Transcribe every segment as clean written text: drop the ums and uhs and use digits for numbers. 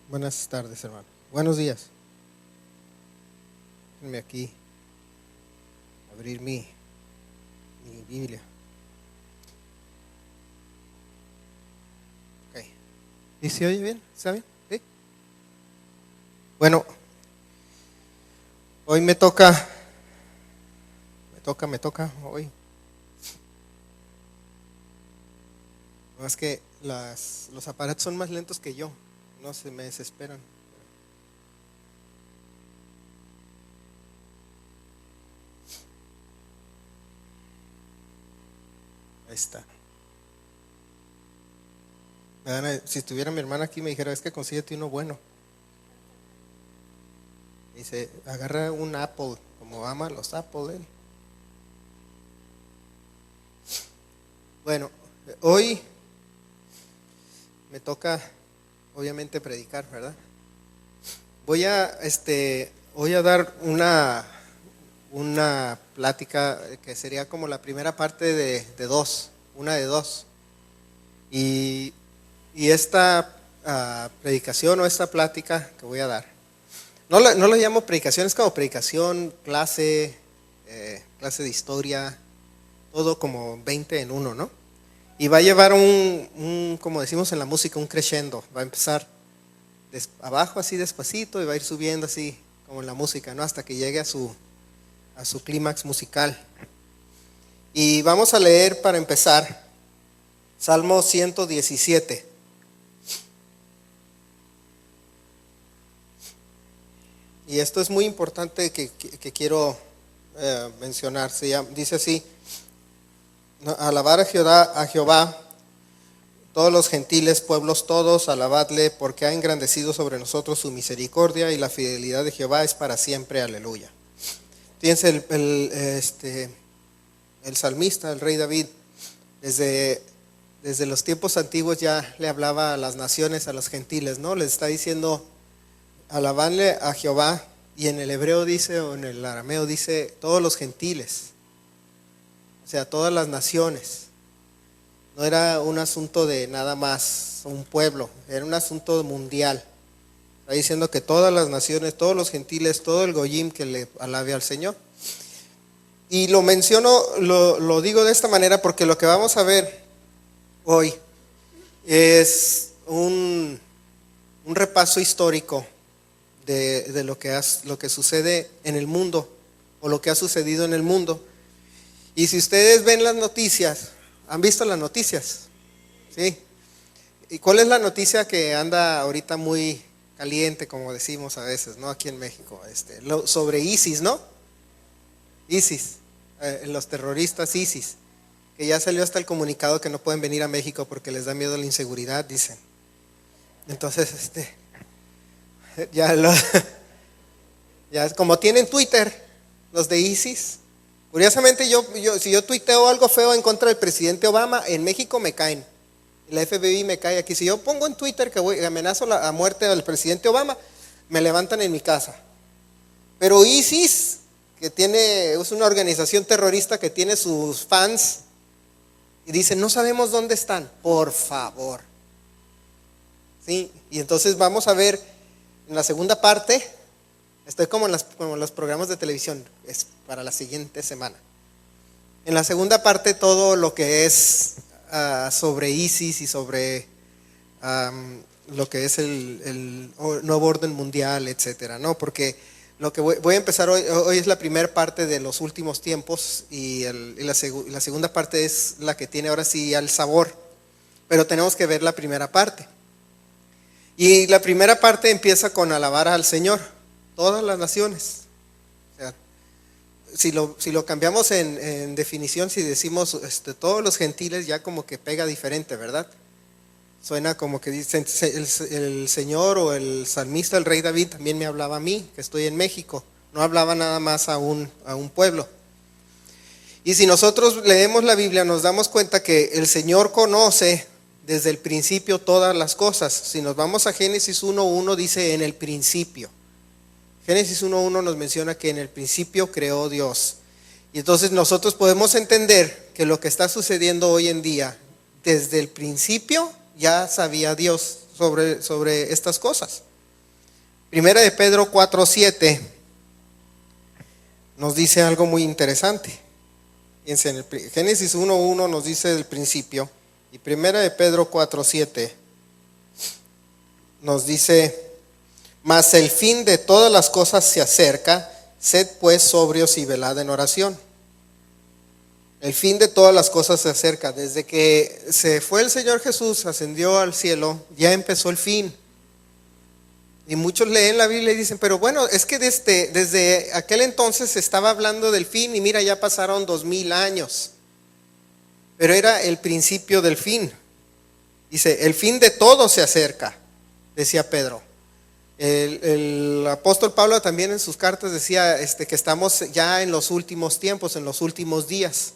Buenas tardes, hermano. Buenos días. Déjenme aquí abrir mi Biblia. Ok. ¿Y se oye bien? ¿Está bien? ¿Sí? Bueno, hoy me toca hoy. Más que los aparatos son más lentos que yo. No se me desesperan. Ahí está. Si estuviera mi hermana aquí me dijera, es que consíguete uno bueno. Dice, agarra un Apple, como ama los Apple él. Bueno, hoy me toca obviamente predicar, ¿verdad? Voy a dar una plática que sería como la primera parte de dos, una de dos. Y esta predicación o esta plática que voy a dar, no lo llamo predicación, es como predicación, clase de historia, todo como 20 en uno, ¿no? Y va a llevar como decimos en la música, un crescendo. Va a empezar abajo así despacito y va a ir subiendo así como en la música, ¿no? Hasta que llegue a su clímax musical. Y vamos a leer para empezar Salmo 117. Y esto es muy importante que quiero mencionar. Dice así: alabar a Jehová, todos los gentiles, pueblos todos, alabadle, porque ha engrandecido sobre nosotros su misericordia, y la fidelidad de Jehová es para siempre. Aleluya. Fíjense, el salmista, el rey David, desde los tiempos antiguos ya le hablaba a las naciones, a los gentiles, ¿no? Les está diciendo, alabadle a Jehová, y en el hebreo dice, o en el arameo dice, todos los gentiles, o sea, todas las naciones. No era un asunto de nada más un pueblo, era un asunto mundial. Está diciendo que todas las naciones, todos los gentiles, todo el goyim que le alabe al Señor. Y lo menciono, lo digo de esta manera porque lo que vamos a ver hoy es un repaso histórico de lo que sucede en el mundo, o lo que ha sucedido en el mundo. Y si ustedes ven las noticias, ¿han visto las noticias? ¿Sí? ¿Y cuál es la noticia que anda ahorita muy caliente, como decimos a veces, ¿no? Aquí en México, sobre ISIS, ¿no? ISIS, los terroristas ISIS, que ya salió hasta el comunicado que no pueden venir a México porque les da miedo la inseguridad, dicen. Entonces, ya como tienen Twitter, los de ISIS. Curiosamente, si yo tuiteo algo feo en contra del presidente Obama, en México me caen. La FBI me cae aquí. Si yo pongo en Twitter que amenazo la muerte del presidente Obama, me levantan en mi casa. Pero ISIS, es una organización terrorista que tiene sus fans, y dicen, no sabemos dónde están, por favor. ¿Sí? Y entonces vamos a ver en la segunda parte. Estoy como en los programas de televisión, es para la siguiente semana. En la segunda parte todo lo que es sobre ISIS y sobre lo que es el nuevo orden mundial, etcétera, ¿no? Porque lo que voy a empezar hoy es la primera parte de los últimos tiempos, y la segunda parte es la que tiene ahora sí el sabor, pero tenemos que ver la primera parte. Y la primera parte empieza con alabar al Señor, todas las naciones. O sea, si lo cambiamos en definición, si decimos todos los gentiles, ya como que pega diferente, ¿verdad? Suena como que dice el Señor, o el salmista, el rey David, también me hablaba a mí, que estoy en México. No hablaba nada más a un pueblo. Y si nosotros leemos la Biblia, nos damos cuenta que el Señor conoce desde el principio todas las cosas. Si nos vamos a Génesis 1:1, dice en el principio. Génesis 1:1 nos menciona que en el principio creó Dios. Y entonces nosotros podemos entender que lo que está sucediendo hoy en día, desde el principio ya sabía Dios sobre estas cosas. Primera de Pedro 4:7 nos dice algo muy interesante. Fíjense, en el Génesis 1:1 nos dice el principio, y Primera de Pedro 4:7 nos dice: mas el fin de todas las cosas se acerca, sed pues sobrios y velad en oración. El fin de todas las cosas se acerca. Desde que se fue el Señor Jesús, ascendió al cielo, ya empezó el fin. Y muchos leen la Biblia y dicen, pero bueno, es que desde aquel entonces se estaba hablando del fin y mira, ya pasaron 2000 años. Pero era el principio del fin. Dice, el fin de todo se acerca, decía Pedro. El apóstol Pablo también en sus cartas decía que estamos ya en los últimos tiempos, en los últimos días.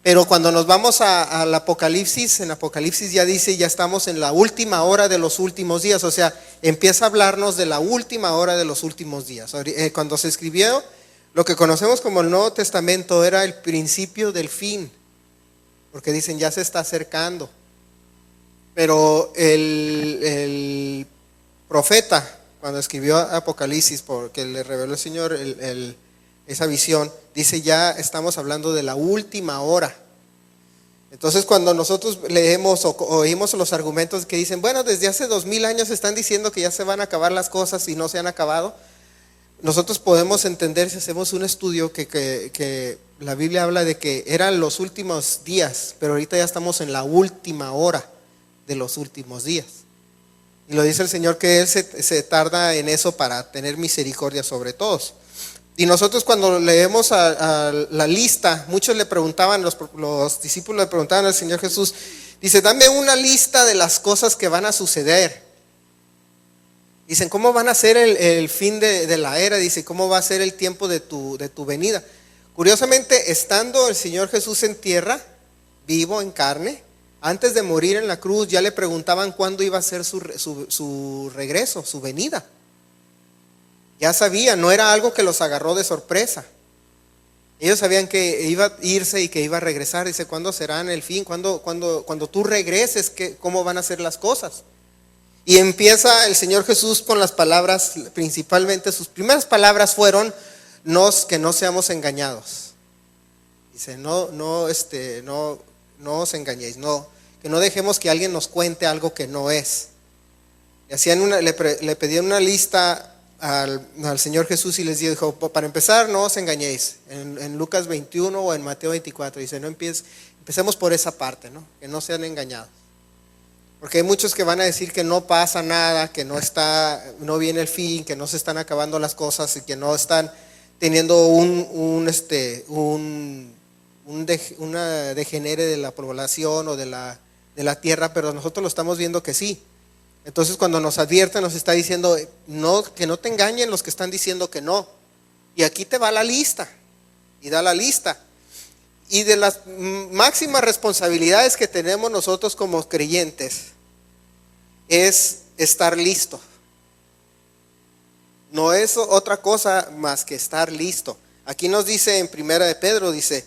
Pero cuando nos vamos al Apocalipsis, en Apocalipsis ya dice, ya estamos en la última hora de los últimos días. O sea, empieza a hablarnos de la última hora de los últimos días. Cuando se escribió lo que conocemos como el Nuevo Testamento, era el principio del fin, porque dicen ya se está acercando. Pero el profeta, cuando escribió Apocalipsis, porque le reveló el Señor esa visión, dice ya estamos hablando de la última hora. Entonces cuando nosotros leemos o oímos los argumentos que dicen, bueno, desde hace 2000 años están diciendo que ya se van a acabar las cosas y no se han acabado, nosotros podemos entender, si hacemos un estudio, que la Biblia habla de que eran los últimos días, pero ahorita ya estamos en la última hora de los últimos días. Y lo dice el Señor, que Él se tarda en eso para tener misericordia sobre todos. Y nosotros cuando leemos a la lista, muchos le preguntaban, los discípulos le preguntaban al Señor Jesús, dice, dame una lista de las cosas que van a suceder. Dicen, ¿cómo van a ser el fin de la era? Dice, ¿cómo va a ser el tiempo de tu venida? Curiosamente, estando el Señor Jesús en tierra, vivo en carne, antes de morir en la cruz, ya le preguntaban cuándo iba a ser su regreso, su venida. Ya sabían, no era algo que los agarró de sorpresa. Ellos sabían que iba a irse y que iba a regresar. Dice, ¿cuándo será el fin? ¿Cuándo tú regreses, cómo van a ser las cosas? Y empieza el Señor Jesús con las palabras, principalmente sus primeras palabras fueron, que no seamos engañados. Dice, no os engañéis, que no dejemos que alguien nos cuente algo que no es. Y le pedían una lista al Señor Jesús y les dijo, para empezar, no os engañéis. En Lucas 21 o en Mateo 24 dice, empecemos por esa parte, ¿no? Que no sean engañados. Porque hay muchos que van a decir que no pasa nada, que no viene el fin, que no se están acabando las cosas y que no están teniendo una degenere de la población o de la tierra, pero nosotros lo estamos viendo que sí. Entonces cuando nos advierte nos está diciendo que no te engañen los que están diciendo que no. Y aquí te va la lista, y da la lista. Y de las máximas responsabilidades que tenemos nosotros como creyentes es estar listo. No es otra cosa más que estar listo. Aquí nos dice en Primera de Pedro, dice,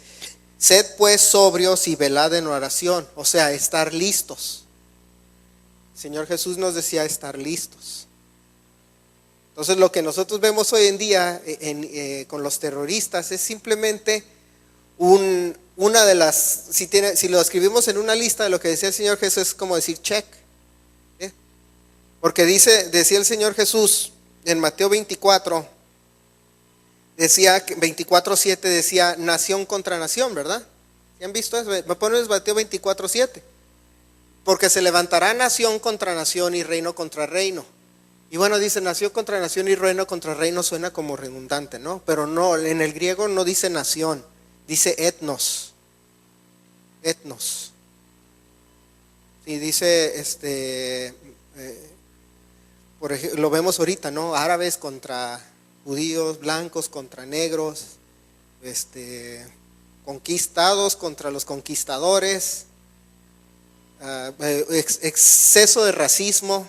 sed pues sobrios y velad en oración, o sea, estar listos. El Señor Jesús nos decía estar listos. Entonces lo que nosotros vemos hoy en día con los terroristas es simplemente una de las, si lo escribimos en una lista de lo que decía el Señor Jesús, es como decir check. Porque decía el Señor Jesús en Mateo 24, decía 24:7, decía nación contra nación, ¿verdad? ¿Ya han visto eso? Me ponen Mateo 24:7. Porque se levantará nación contra nación y reino contra reino. Y bueno, dice nación contra nación y reino contra reino, suena como redundante, ¿no? Pero no, en el griego no dice nación, dice etnos. Etnos. Y dice, por ejemplo, lo vemos ahorita, ¿no? Árabes contra judíos, blancos contra negros, conquistados contra los conquistadores. Exceso de racismo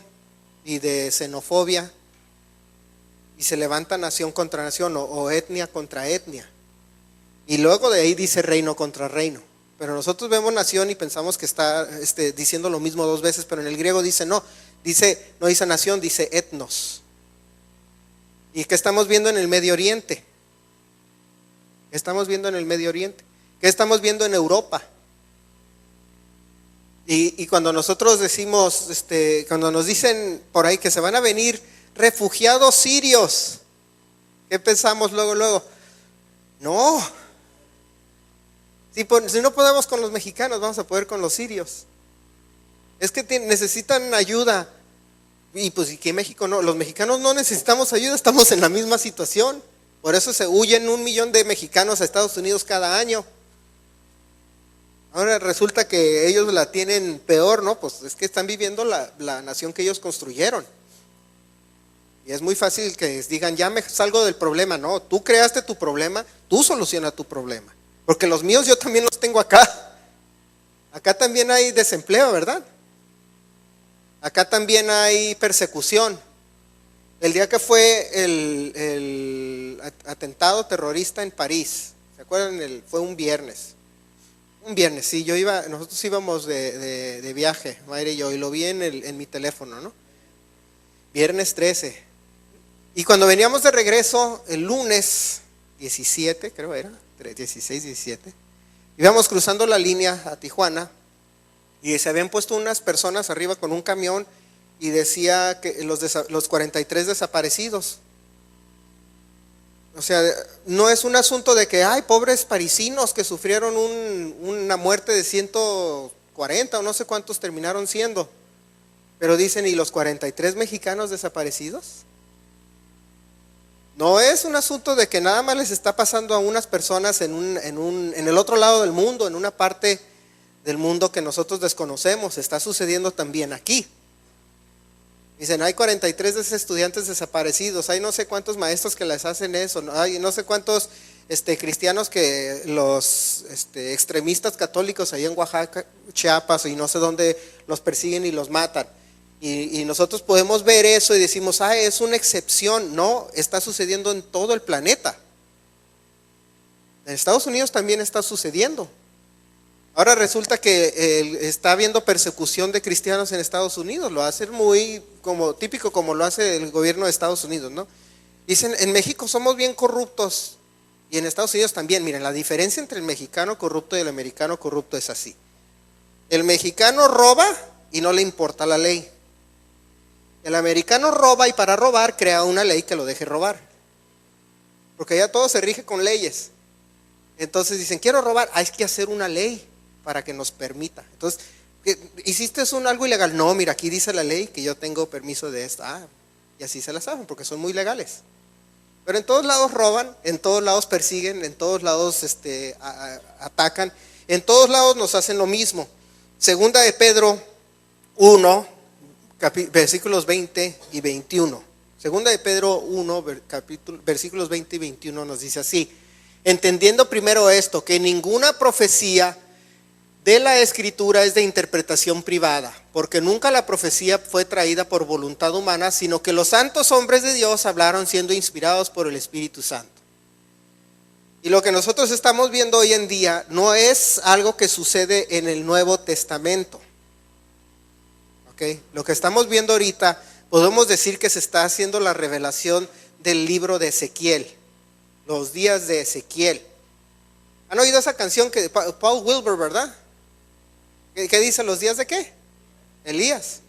y de xenofobia, y se levanta nación contra nación o etnia contra etnia, y luego de ahí dice reino contra reino. Pero nosotros vemos nación y pensamos que está diciendo lo mismo dos veces, pero en el griego dice no dice nación, dice etnos. ¿Y qué estamos viendo en el Medio Oriente? ¿Qué estamos viendo en el Medio Oriente? ¿Qué estamos viendo en Europa? Y cuando nosotros decimos, cuando nos dicen por ahí que se van a venir refugiados sirios, ¿qué pensamos luego? No. Si no podemos con los mexicanos, vamos a poder con los sirios. Es que necesitan ayuda. Y pues y que México no, los mexicanos no necesitamos ayuda, estamos en la misma situación. Por eso se huyen 1 millón de mexicanos a Estados Unidos cada año. Ahora resulta que ellos la tienen peor, ¿no? Pues es que están viviendo la nación que ellos construyeron. Y es muy fácil que digan, ya me salgo del problema. No, tú creaste tu problema, tú soluciona tu problema. Porque los míos yo también los tengo acá. Acá también hay desempleo, ¿verdad? Acá también hay persecución. El día que fue el atentado terrorista en París, ¿se acuerdan? Fue un viernes. Un viernes, sí, nosotros íbamos de viaje, Mayra y yo, y lo vi en mi teléfono, ¿no? Viernes 13. Y cuando veníamos de regreso, el lunes 17, creo era, 16, 17, íbamos cruzando la línea a Tijuana y se habían puesto unas personas arriba con un camión y decía que los 43 desaparecidos. O sea, no es un asunto de que, ay, pobres parisinos que sufrieron una muerte de 140 o no sé cuántos terminaron siendo. Pero dicen, ¿y los 43 mexicanos desaparecidos? No es un asunto de que nada más les está pasando a unas personas en el otro lado del mundo, en una parte del mundo que nosotros desconocemos. Está sucediendo también aquí. Dicen, hay 43 de esos estudiantes desaparecidos, hay no sé cuántos maestros que les hacen eso, hay no sé cuántos cristianos que los extremistas católicos ahí en Oaxaca, Chiapas y no sé dónde los persiguen y los matan. Y nosotros podemos ver eso y decimos, es una excepción. No, está sucediendo en todo el planeta. En Estados Unidos también está sucediendo. Ahora resulta que está habiendo persecución de cristianos en Estados Unidos, lo hacen muy típico como lo hace el gobierno de Estados Unidos, ¿no? Dicen, en México somos bien corruptos y en Estados Unidos también. Miren, la diferencia entre el mexicano corrupto y el americano corrupto es así. El mexicano roba y no le importa la ley. El americano roba y para robar crea una ley que lo deje robar. Porque ya todo se rige con leyes. Entonces dicen, quiero robar, hay que hacer una ley para que nos permita. Entonces, ¿hiciste algo ilegal? No, mira, aquí dice la ley que yo tengo permiso de esto. Y así se la saben porque son muy legales. Pero en todos lados roban, en todos lados persiguen, en todos lados atacan, en todos lados nos hacen lo mismo. Segunda de Pedro 1, versículos 20 y 21. Segunda de Pedro 1, versículos 20 y 21 nos dice así: entendiendo primero esto, que ninguna profecía de la Escritura es de interpretación privada, porque nunca la profecía fue traída por voluntad humana, sino que los santos hombres de Dios hablaron siendo inspirados por el Espíritu Santo. Y lo que nosotros estamos viendo hoy en día no es algo que sucede en el Nuevo Testamento. ¿Okay? Lo que estamos viendo ahorita, podemos decir que se está haciendo la revelación del libro de Ezequiel, los días de Ezequiel. ¿Han oído esa canción que Paul Wilbur, verdad? ¿Qué dice? ¿Los días de qué? Elías.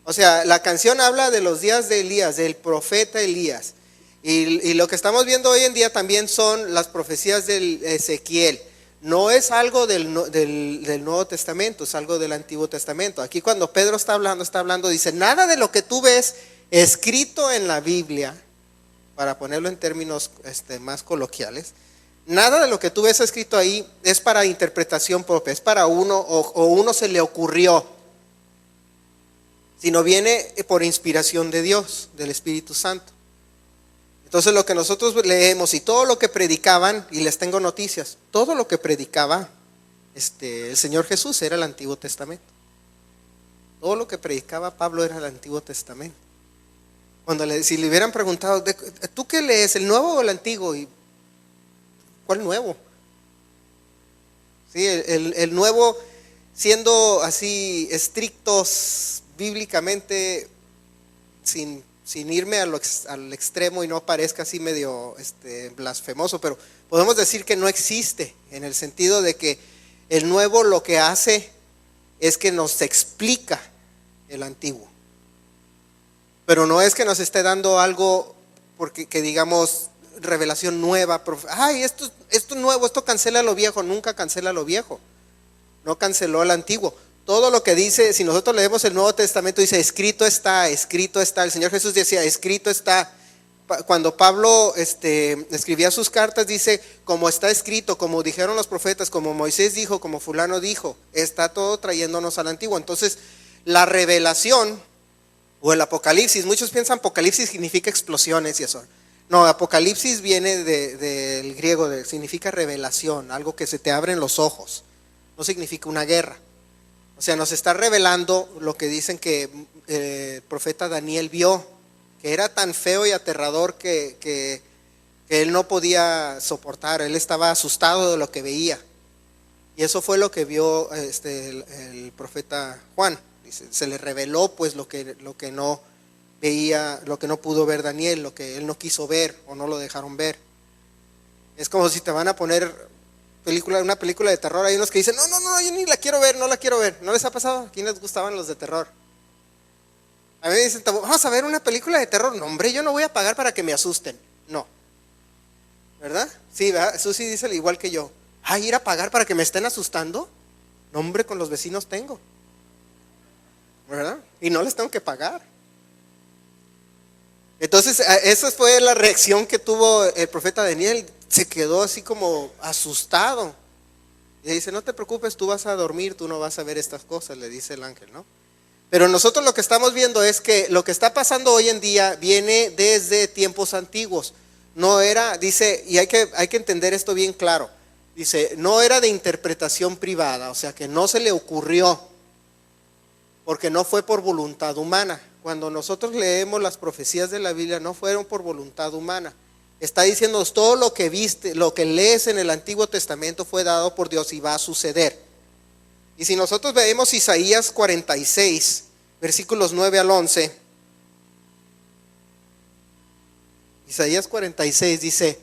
O sea, la canción habla de los días de Elías, del profeta Elías. Y lo que estamos viendo hoy en día también son las profecías de Ezequiel. No es algo del Nuevo Testamento, es algo del Antiguo Testamento. Aquí cuando Pedro está hablando, dice, nada de lo que tú ves escrito en la Biblia, para ponerlo en términos más coloquiales, nada de lo que tú ves escrito ahí es para interpretación propia, es para uno o uno se le ocurrió, sino viene por inspiración de Dios, del Espíritu Santo. Entonces lo que nosotros leemos y todo lo que predicaban, y les tengo noticias, todo lo que predicaba el Señor Jesús era el Antiguo Testamento. Todo lo que predicaba Pablo era el Antiguo Testamento. Si le hubieran preguntado, ¿tú qué lees, el Nuevo o el Antiguo? Y ¿cuál nuevo? Sí, el nuevo, siendo así estrictos bíblicamente, sin sin irme al extremo y no parezca así medio blasfemoso, pero podemos decir que no existe, en el sentido de que el nuevo lo que hace es que nos explica el antiguo, pero no es que nos esté dando algo porque que digamos revelación nueva. Ay, esto nuevo, esto cancela lo viejo. Nunca cancela lo viejo, no canceló el antiguo. Todo lo que dice, si nosotros leemos el Nuevo Testamento, dice escrito está, escrito está. El Señor Jesús decía escrito está. Cuando Pablo escribía sus cartas, dice como está escrito, como dijeron los profetas, como Moisés dijo, como fulano dijo. Está todo trayéndonos al antiguo. Entonces la revelación o el Apocalipsis, muchos piensan Apocalipsis significa explosiones y eso. No, Apocalipsis viene del griego, significa revelación, algo que se te abren los ojos. No significa una guerra. O sea, nos está revelando lo que dicen que el profeta Daniel vio, que era tan feo y aterrador que él no podía soportar. Él estaba asustado de lo que veía. Y eso fue lo que vio el profeta Juan. Dice, se le reveló pues lo que no veía, lo que no pudo ver Daniel, lo que él no quiso ver o no lo dejaron ver. Es como si te van a poner una película de terror. Hay unos que dicen, no, yo ni la quiero ver, no la quiero ver. ¿No les ha pasado? ¿A quién les gustaban los de terror? A mí me dicen, vamos a ver una película de terror. No, hombre, yo no voy a pagar para que me asusten. No. ¿Verdad? Sí, ¿verdad? Susi dice igual que yo. Ay, ir a pagar para que me estén asustando. No, hombre, con los vecinos tengo. ¿Verdad? Y no les tengo que pagar. Entonces, esa fue la reacción que tuvo el profeta Daniel. Se quedó así como asustado. Y le dice, no te preocupes, tú vas a dormir, tú no vas a ver estas cosas, le dice el ángel, ¿no? Pero nosotros lo que estamos viendo es que lo que está pasando hoy en día viene desde tiempos antiguos. No era, dice, y hay que entender esto bien claro. Dice, no era de interpretación privada, o sea que no se le ocurrió, porque no fue por voluntad humana. Cuando nosotros leemos las profecías de la Biblia, no fueron por voluntad humana. Está diciendo todo lo que viste, lo que lees en el Antiguo Testamento fue dado por Dios y va a suceder. Y si nosotros vemos Isaías 46, versículos 9 al 11, Isaías 46 dice,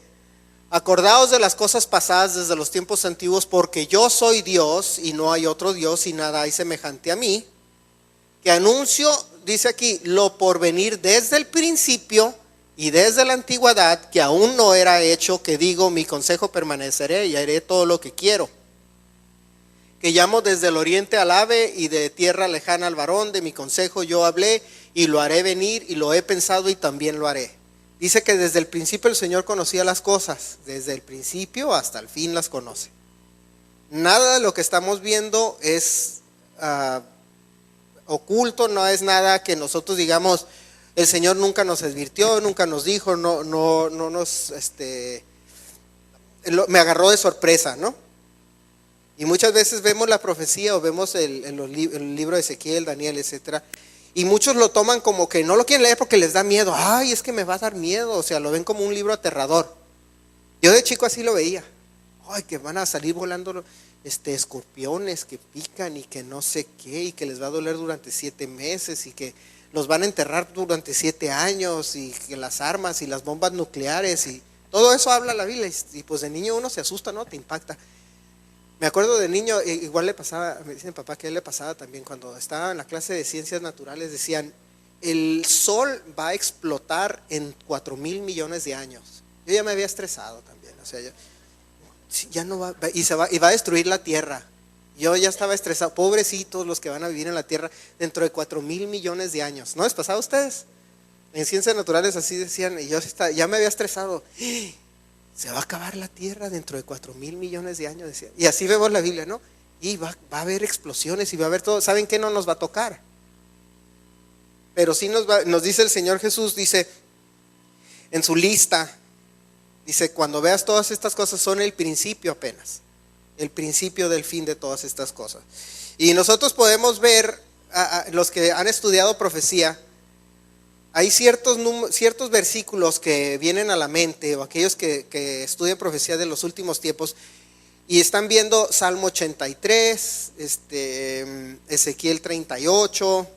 acordaos de las cosas pasadas desde los tiempos antiguos, porque yo soy Dios y no hay otro Dios y nada hay semejante a mí, que anuncio, dice aquí, lo por venir desde el principio y desde la antigüedad, que aún no era hecho, que digo, mi consejo permaneceré y haré todo lo que quiero. Que llamo desde el oriente al ave y de tierra lejana al varón, de mi consejo yo hablé y lo haré venir y lo he pensado y también lo haré. Dice que desde el principio el Señor conocía las cosas, desde el principio hasta el fin las conoce. Nada de lo que estamos viendo es oculto, no es nada que nosotros digamos, el Señor nunca nos advirtió, nunca nos dijo, no nos, me agarró de sorpresa, ¿no? Y muchas veces vemos la profecía o vemos el libro de Ezequiel, Daniel, etcétera, y muchos lo toman como que no lo quieren leer porque les da miedo. Ay, es que me va a dar miedo, o sea, lo ven como un libro aterrador. Yo de chico así lo veía. Ay, que van a salir volando escorpiones que pican y que no sé qué, y que les va a doler durante 7 meses y que los van a enterrar durante 7 años, y que las armas y las bombas nucleares y todo eso habla la Biblia. Y pues de niño uno se asusta, ¿no? Te impacta. Me acuerdo de niño, igual le pasaba, me dice mi papá que a él le pasaba también cuando estaba en la clase de ciencias naturales, decían, el sol va a explotar en 4,000 millones de años. Yo ya me había estresado también, o sea, ya no va, y va a destruir la tierra. Yo ya estaba estresado, pobrecitos los que van a vivir en la tierra dentro de 4,000 millones de años. ¿No les pasaba a ustedes? En ciencias naturales así decían, y yo ya me había estresado. Se va a acabar la tierra dentro de 4,000 millones de años, decía. Y así vemos la Biblia, ¿no? Y va a haber explosiones y va a haber todo. ¿Saben qué no nos va a tocar? Pero sí nos dice el Señor Jesús, dice en su lista, dice, cuando veas todas estas cosas son el principio apenas, el principio del fin de todas estas cosas. Y nosotros podemos ver, los que han estudiado profecía, hay ciertos versículos que vienen a la mente, o aquellos que estudian profecía de los últimos tiempos, y están viendo Salmo 83, Ezequiel 38,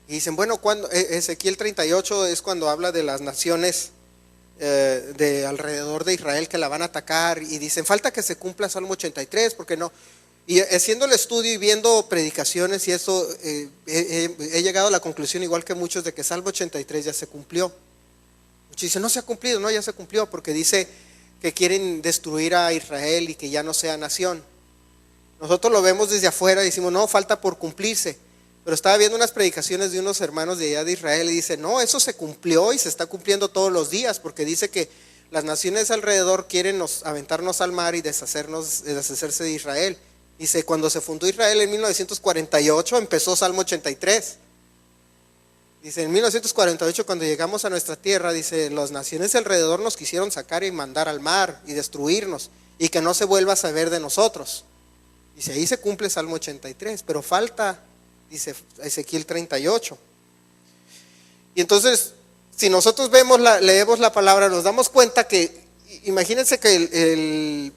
Y dicen, bueno, cuando Ezequiel 38 es cuando habla de las naciones de alrededor de Israel que la van a atacar, y dicen, falta que se cumpla Salmo 83, porque no. Y haciendo el estudio y viendo predicaciones y eso, he llegado a la conclusión, igual que muchos, de que Salmo 83 ya se cumplió. Muchos dicen, no se ha cumplido. No, ya se cumplió, porque dice que quieren destruir a Israel y que ya no sea nación. Nosotros lo vemos desde afuera y decimos, no, falta por cumplirse. Pero estaba viendo unas predicaciones de unos hermanos de allá de Israel y dice, no, eso se cumplió y se está cumpliendo todos los días, porque dice que las naciones alrededor quieren aventarnos al mar y deshacerse de Israel. Dice, cuando se fundó Israel en 1948 empezó Salmo 83. Dice, en 1948 cuando llegamos a nuestra tierra, dice, las naciones alrededor nos quisieron sacar y mandar al mar y destruirnos y que no se vuelva a saber de nosotros. Dice, ahí se cumple Salmo 83, pero falta, dice Ezequiel 38. Y entonces, si nosotros leemos la palabra, nos damos cuenta que, imagínense que el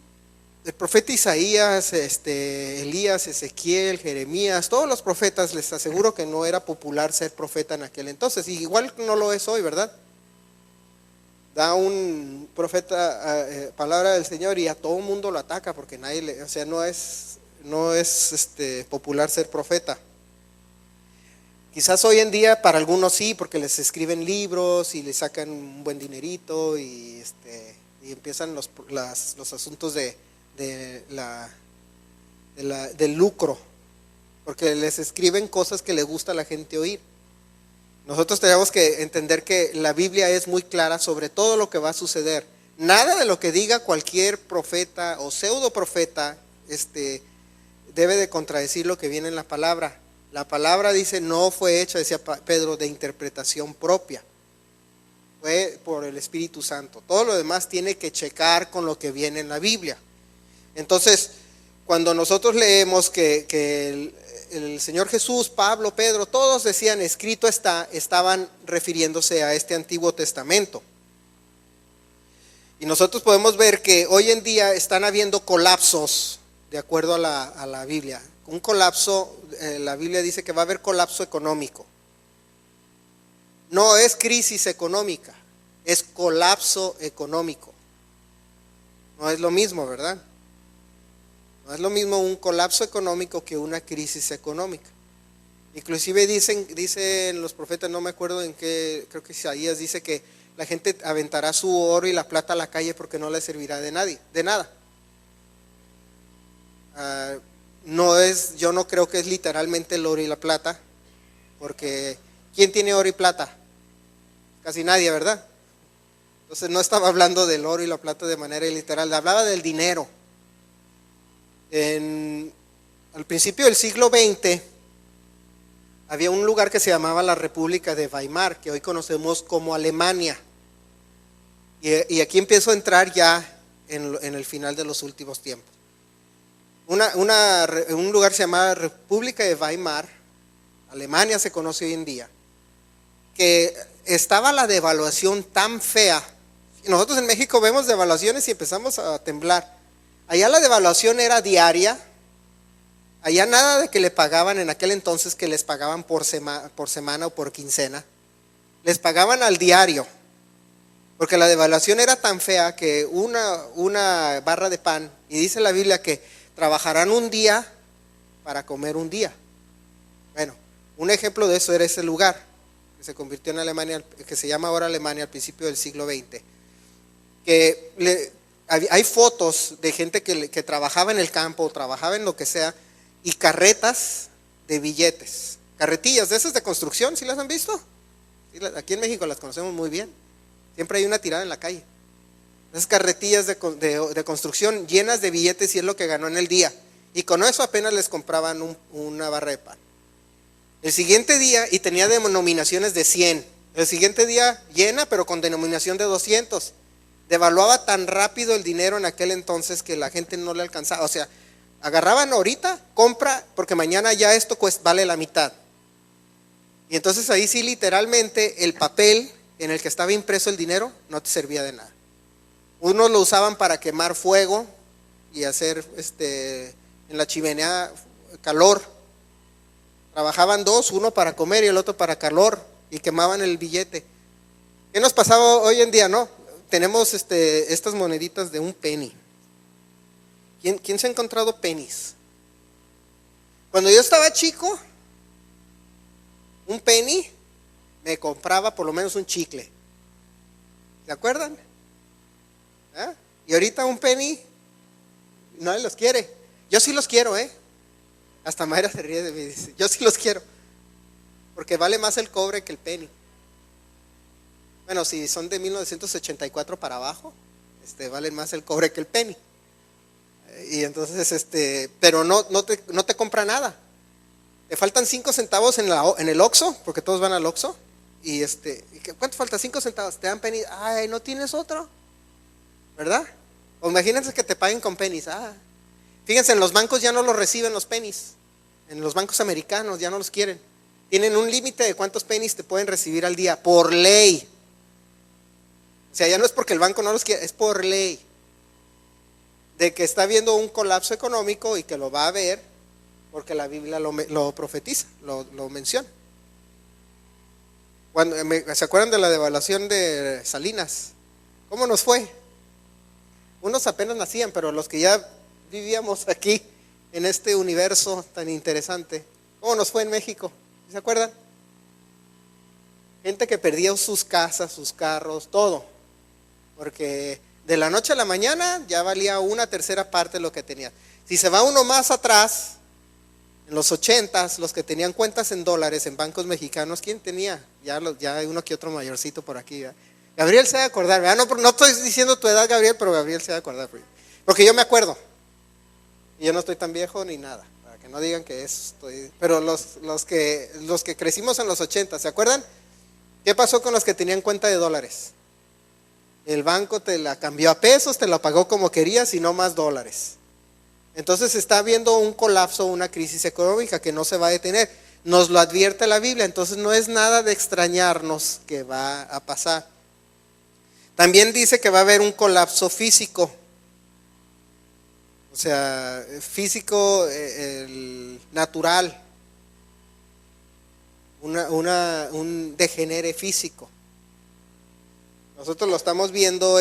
profeta Isaías, Elías, Ezequiel, Jeremías, todos los profetas, les aseguro que no era popular ser profeta en aquel entonces, y igual no lo es hoy, ¿verdad? Da un profeta palabra del Señor y a todo el mundo lo ataca, porque nadie o sea, no es popular ser profeta. Quizás hoy en día para algunos sí, porque les escriben libros y les sacan un buen dinerito y empiezan los asuntos del lucro, porque les escriben cosas que le gusta a la gente oír. Nosotros tenemos que entender que la Biblia es muy clara sobre todo lo que va a suceder. Nada de lo que diga cualquier profeta o pseudo profeta debe de contradecir lo que viene en la palabra. La palabra dice, no fue hecha, decía Pedro, de interpretación propia, fue por el Espíritu Santo. Todo lo demás tiene que checar con lo que viene en la Biblia. Entonces, cuando nosotros leemos que el Señor Jesús, Pablo, Pedro, todos decían escrito está, estaban refiriéndose a este Antiguo Testamento. Y nosotros podemos ver que hoy en día están habiendo colapsos de acuerdo a la Biblia. Un colapso, la Biblia dice que va a haber colapso económico. No es crisis económica, es colapso económico. No es lo mismo, ¿verdad? No es lo mismo un colapso económico que una crisis económica. Inclusive dicen los profetas, no me acuerdo en qué, creo que Isaías dice que la gente aventará su oro y la plata a la calle porque no le servirá de nada. Yo no creo que es literalmente el oro y la plata, porque ¿quién tiene oro y plata? Casi nadie, ¿verdad? Entonces no estaba hablando del oro y la plata de manera literal, hablaba del dinero. Al principio del siglo XX había un lugar que se llamaba la República de Weimar, que hoy conocemos como Alemania, y aquí empiezo a entrar ya en el final de los últimos tiempos. Un lugar se llamaba República de Weimar, Alemania se conoce hoy en día, que estaba la devaluación tan fea. Nosotros en México vemos devaluaciones y empezamos a temblar. Allá la devaluación era diaria. Allá nada de que le pagaban en aquel entonces, que les pagaban por semana o por quincena. Les pagaban al diario, porque la devaluación era tan fea que una barra de pan, y dice la Biblia que trabajarán un día para comer un día. Bueno, un ejemplo de eso era ese lugar que se convirtió en Alemania, que se llama ahora Alemania, al principio del siglo XX. Hay fotos de gente que trabajaba en el campo, trabajaba en lo que sea, y carretas de billetes, carretillas de esas de construcción, ¿sí las han visto? Aquí en México las conocemos muy bien, siempre hay una tirada en la calle. Esas carretillas de construcción llenas de billetes, y es lo que ganó en el día, y con eso apenas les compraban una barra de pan. El siguiente día, y tenía denominaciones de 100, el siguiente día llena pero con denominación de 200. Devaluaba tan rápido el dinero en aquel entonces que la gente no le alcanzaba. O sea, agarraban ahorita, compra, porque mañana ya esto vale la mitad. Y entonces ahí sí, literalmente, el papel en el que estaba impreso el dinero no te servía de nada. Unos lo usaban para quemar fuego y hacer en la chimenea calor, Trabajaban dos, uno para comer y el otro para calor, y quemaban el billete. ¿Qué nos pasaba hoy en día, no? Tenemos estas moneditas de un penny. ¿Quién se ha encontrado pennies? Cuando yo estaba chico, un penny me compraba por lo menos un chicle. ¿Se acuerdan? ¿Ah? Y ahorita un penny nadie los quiere. Yo sí los quiero, Hasta Mayra se ríe de mí, dice, yo sí los quiero. Porque vale más el cobre que el penny. Bueno, si son de 1984 para abajo, valen más el cobre que el penny. Y entonces, pero no te compra nada. Te faltan 5 centavos en el Oxxo, porque todos van al Oxxo. Y ¿cuánto falta? 5 centavos. Te dan penny. Ay, ¿no tienes otro? ¿Verdad? O imagínense que te paguen con pennies. Fíjense, en los bancos ya no los reciben los pennies. En los bancos americanos ya no los quieren. Tienen un límite de cuántos pennies te pueden recibir al día, por ley. O sea, ya no es porque el banco no los quiere, es por ley. De que está habiendo un colapso económico y que lo va a haber, porque la Biblia lo profetiza, lo menciona. ¿Se acuerdan de la devaluación de Salinas? ¿Cómo nos fue? Unos apenas nacían, pero los que ya vivíamos aquí, en este universo tan interesante, ¿cómo nos fue en México? ¿Se acuerdan? Gente que perdía sus casas, sus carros, todo, porque de la noche a la mañana ya valía 1/3 parte de lo que tenía. Si se va uno más atrás, en los 80s, los que tenían cuentas en dólares en bancos mexicanos, ¿quién tenía? Ya hay uno que otro mayorcito por aquí, ¿verdad? Gabriel se va a acordar, ¿verdad? No estoy diciendo tu edad, Gabriel, pero Gabriel se va a acordar, porque yo me acuerdo, y yo no estoy tan viejo ni nada, para que no digan que estoy, pero los que crecimos en los 80, ¿se acuerdan? ¿Qué pasó con los que tenían cuenta de dólares? El banco te la cambió a pesos, te la pagó como querías y no más dólares. Entonces está habiendo un colapso, una crisis económica que no se va a detener. Nos lo advierte la Biblia, entonces no es nada de extrañarnos que va a pasar. También dice que va a haber un colapso físico. O sea, físico, el natural. Un degenere físico. Nosotros lo estamos viendo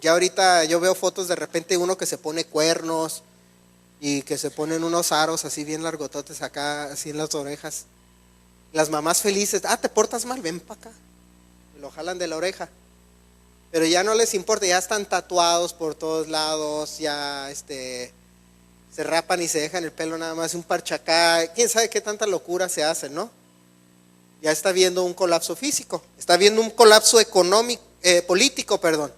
ya ahorita yo veo fotos de repente uno que se pone cuernos y que se ponen unos aros así bien largototes acá, así en las orejas. Las mamás felices, te portas mal, ven para acá. Y lo jalan de la oreja. Pero ya no les importa, ya están tatuados por todos lados, ya se rapan y se dejan el pelo nada más, un parche acá. Quién sabe qué tanta locura se hace, ¿no? Ya está viendo un colapso físico, está viendo un colapso político, perdón.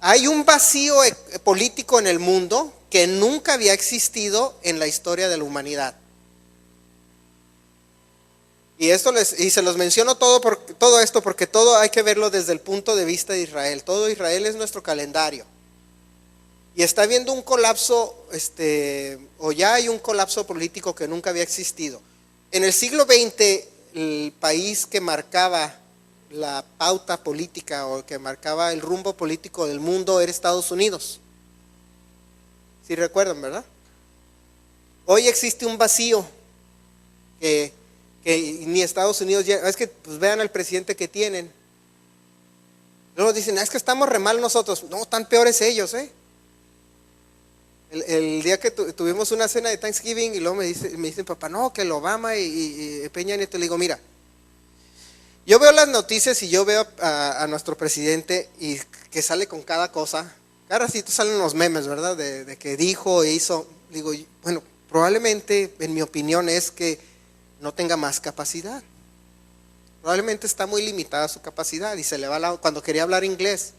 Hay un vacío político en el mundo que nunca había existido en la historia de la humanidad. Y se los menciono todo esto porque todo hay que verlo desde el punto de vista de Israel. Todo Israel es nuestro calendario. Y está viendo un colapso, o ya hay un colapso político que nunca había existido. En el siglo XX, el país que marcaba la pauta política o que marcaba el rumbo político del mundo era Estados Unidos. ¿Sí recuerdan, verdad? Hoy existe un vacío que ni Estados Unidos llega. Es que pues vean al presidente que tienen. Luego dicen, es que estamos re mal nosotros. No, están peores ellos, El día que tuvimos una cena de Thanksgiving y luego me dicen papá, no, que el Obama y Peña Nieto. Le digo, mira, yo veo las noticias y yo veo a nuestro presidente y que sale con cada cosa. Cada ratito salen los memes, ¿verdad? De que dijo e hizo. Digo, bueno, probablemente en mi opinión es que no tenga más capacidad. Probablemente está muy limitada su capacidad y se le va cuando quería hablar inglés.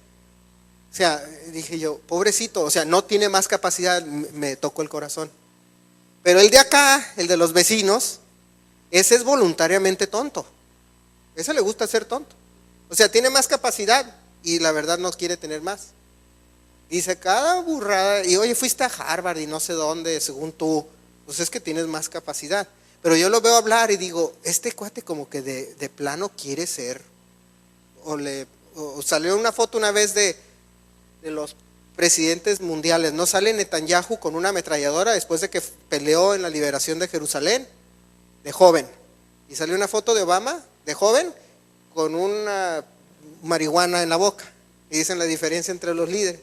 O sea, dije yo, pobrecito, o sea, no tiene más capacidad, me tocó el corazón. Pero el de acá, el de los vecinos, ese es voluntariamente tonto. Ese le gusta ser tonto. O sea, tiene más capacidad y la verdad no quiere tener más. Dice cada burrada, y oye, fuiste a Harvard y no sé dónde, según tú, pues es que tienes más capacidad. Pero yo lo veo hablar y digo, este cuate como que de plano quiere ser, o salió una foto una vez de los presidentes mundiales. No sale Netanyahu con una ametralladora después de que peleó en la liberación de Jerusalén, de joven. Y sale una foto de Obama, de joven, con una marihuana en la boca. Y dicen la diferencia entre los líderes.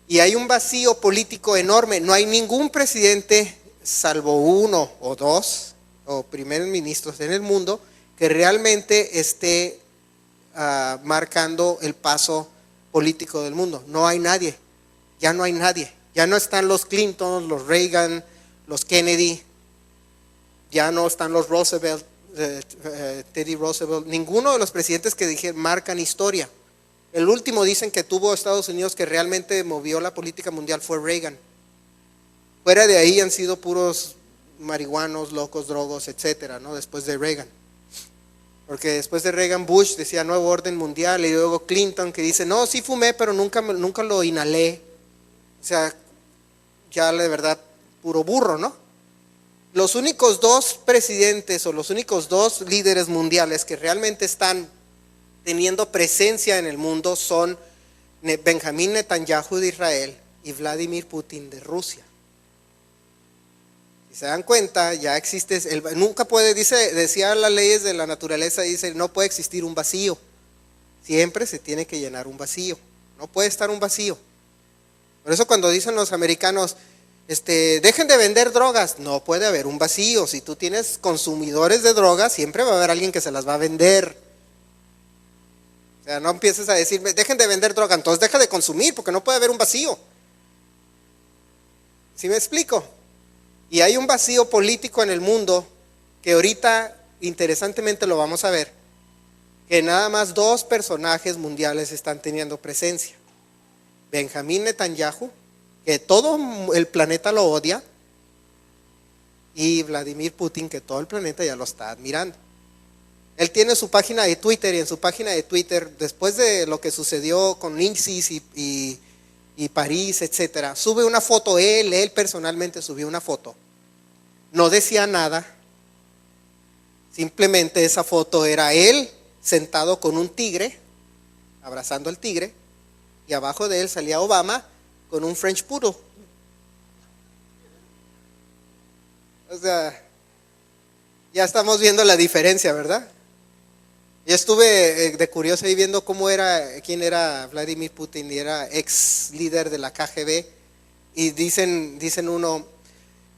Y hay un vacío político enorme. No hay ningún presidente, salvo uno o dos, o primeros ministros en el mundo, que realmente esté marcando el paso político del mundo. No hay nadie, ya no hay nadie. Ya no están los Clinton, los Reagan, los Kennedy, ya no están los Roosevelt, Teddy Roosevelt, ninguno de los presidentes que marcan historia. El último dicen que tuvo Estados Unidos que realmente movió la política mundial fue Reagan. Fuera de ahí han sido puros marihuanos, locos, drogos, etcétera, ¿no? Después de Reagan. Porque después de Reagan, Bush decía nuevo orden mundial, y luego Clinton que dice, no, sí fumé, pero nunca lo inhalé. O sea, ya de verdad, puro burro, ¿no? Los únicos dos presidentes o los únicos dos líderes mundiales que realmente están teniendo presencia en el mundo son Benjamín Netanyahu de Israel y Vladimir Putin de Rusia. Si se dan cuenta, ya existe, nunca puede, decía las leyes de la naturaleza, dice, no puede existir un vacío. Siempre se tiene que llenar un vacío. No puede estar un vacío. Por eso cuando dicen los americanos, dejen de vender drogas, no puede haber un vacío. Si tú tienes consumidores de drogas, siempre va a haber alguien que se las va a vender. O sea, no empieces a decir, dejen de vender droga, entonces deja de consumir, porque no puede haber un vacío. ¿Sí me explico? Y hay un vacío político en el mundo que ahorita, interesantemente lo vamos a ver, que nada más dos personajes mundiales están teniendo presencia. Benjamín Netanyahu, que todo el planeta lo odia, y Vladimir Putin, que todo el planeta ya lo está admirando. Él tiene su página de Twitter, y en su página de Twitter, después de lo que sucedió con ISIS y París, etcétera, sube una foto, él personalmente subió una foto. No decía nada, simplemente esa foto era él sentado con un tigre, abrazando al tigre, y abajo de él salía Obama con un French Poodle. O sea, ya estamos viendo la diferencia, ¿verdad? Yo estuve de curioso ahí viendo quién era Vladimir Putin, y era ex líder de la KGB, y dicen uno,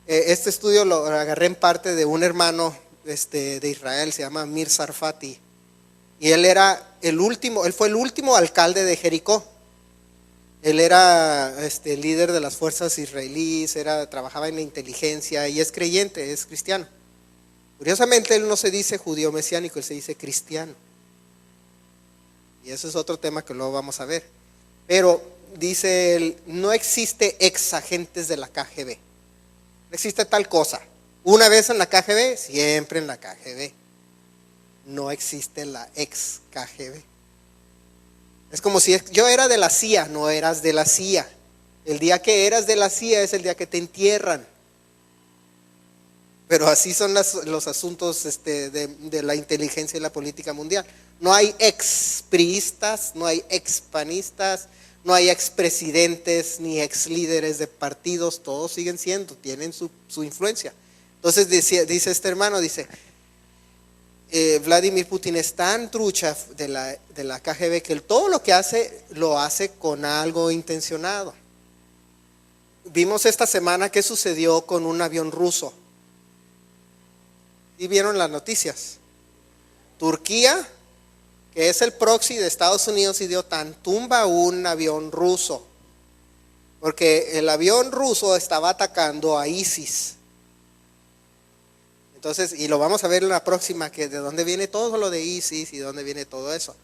este estudio lo agarré en parte de un hermano de Israel, se llama Mir Sarfati, y él fue el último alcalde de Jericó. Él era líder de las fuerzas israelíes, trabajaba en la inteligencia y es creyente, es cristiano. Curiosamente, él no se dice judío mesiánico, él se dice cristiano. Y eso es otro tema que luego vamos a ver. Pero dice él, no existe ex agentes de la KGB. No existe tal cosa. Una vez en la KGB, siempre en la KGB. No existe la ex KGB. Es como si yo era de la CIA, no eras de la CIA. El día que eras de la CIA es el día que te entierran. Pero así son los asuntos de la inteligencia y la política mundial. No hay ex-priistas, no hay ex-panistas, no hay ex-presidentes ni ex-líderes de partidos, todos siguen siendo, tienen su influencia. Entonces dice este hermano, Vladimir Putin es tan trucha de la KGB que todo lo que hace, lo hace con algo intencionado. Vimos esta semana qué sucedió con un avión ruso. ¿Y vieron las noticias? Turquía, que es el proxy de Estados Unidos, tumba un avión ruso, porque el avión ruso estaba atacando a ISIS. Entonces, y lo vamos a ver en la próxima, que de dónde viene todo lo de ISIS y de dónde viene todo eso.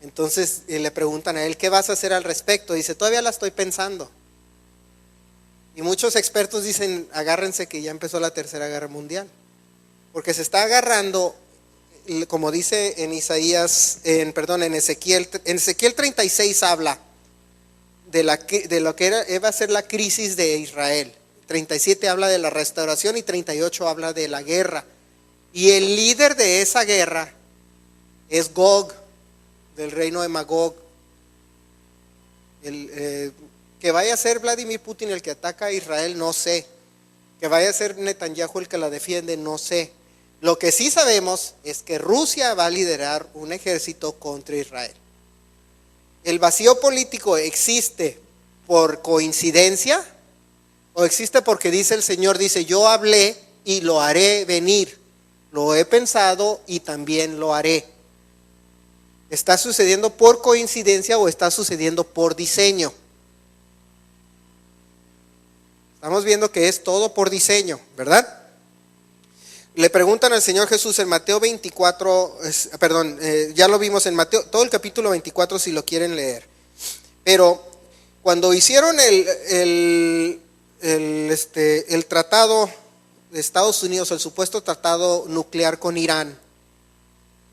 Entonces le preguntan a él, ¿qué vas a hacer al respecto? Dice, todavía la estoy pensando. Y muchos expertos dicen, agárrense que ya empezó la Tercera Guerra Mundial. Porque se está agarrando, como dice en Ezequiel 36 habla de lo que va a ser la crisis de Israel. 37 habla de la restauración y 38 habla de la guerra. Y el líder de esa guerra es Gog, del reino de Magog. Que vaya a ser Vladimir Putin el que ataca a Israel, no sé. Que vaya a ser Netanyahu el que la defiende, no sé. Lo que sí sabemos es que Rusia va a liderar un ejército contra Israel. ¿El vacío político existe por coincidencia o existe porque dice el Señor, dice, yo hablé y lo haré venir, lo he pensado y también lo haré? ¿Está sucediendo por coincidencia o está sucediendo por diseño? Estamos viendo que es todo por diseño, ¿verdad? Le preguntan al Señor Jesús en Mateo 24, ya lo vimos en Mateo, todo el capítulo 24 si lo quieren leer. Pero cuando hicieron el tratado de Estados Unidos, el supuesto tratado nuclear con Irán,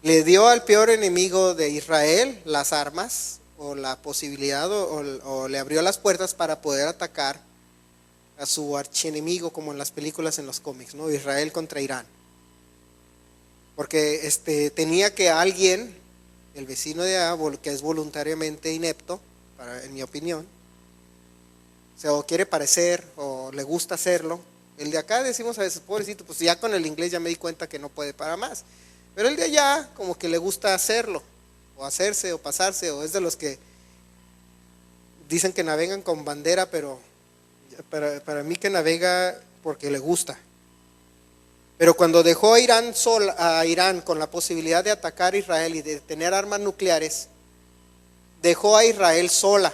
le dio al peor enemigo de Israel las armas o la posibilidad o le abrió las puertas para poder atacar a su archienemigo, como en las películas, en los cómics, ¿no? Israel contra Irán. Porque tenía que alguien, el vecino de allá, que es voluntariamente inepto, en mi opinión, o quiere parecer, o le gusta hacerlo. El de acá decimos a veces, pobrecito, pues ya con el inglés ya me di cuenta que no puede para más. Pero el de allá, como que le gusta hacerlo, o hacerse, o pasarse, o es de los que dicen que navegan con bandera, pero para mí que navega porque le gusta. Pero cuando dejó a Irán con la posibilidad de atacar a Israel y de tener armas nucleares, dejó a Israel sola.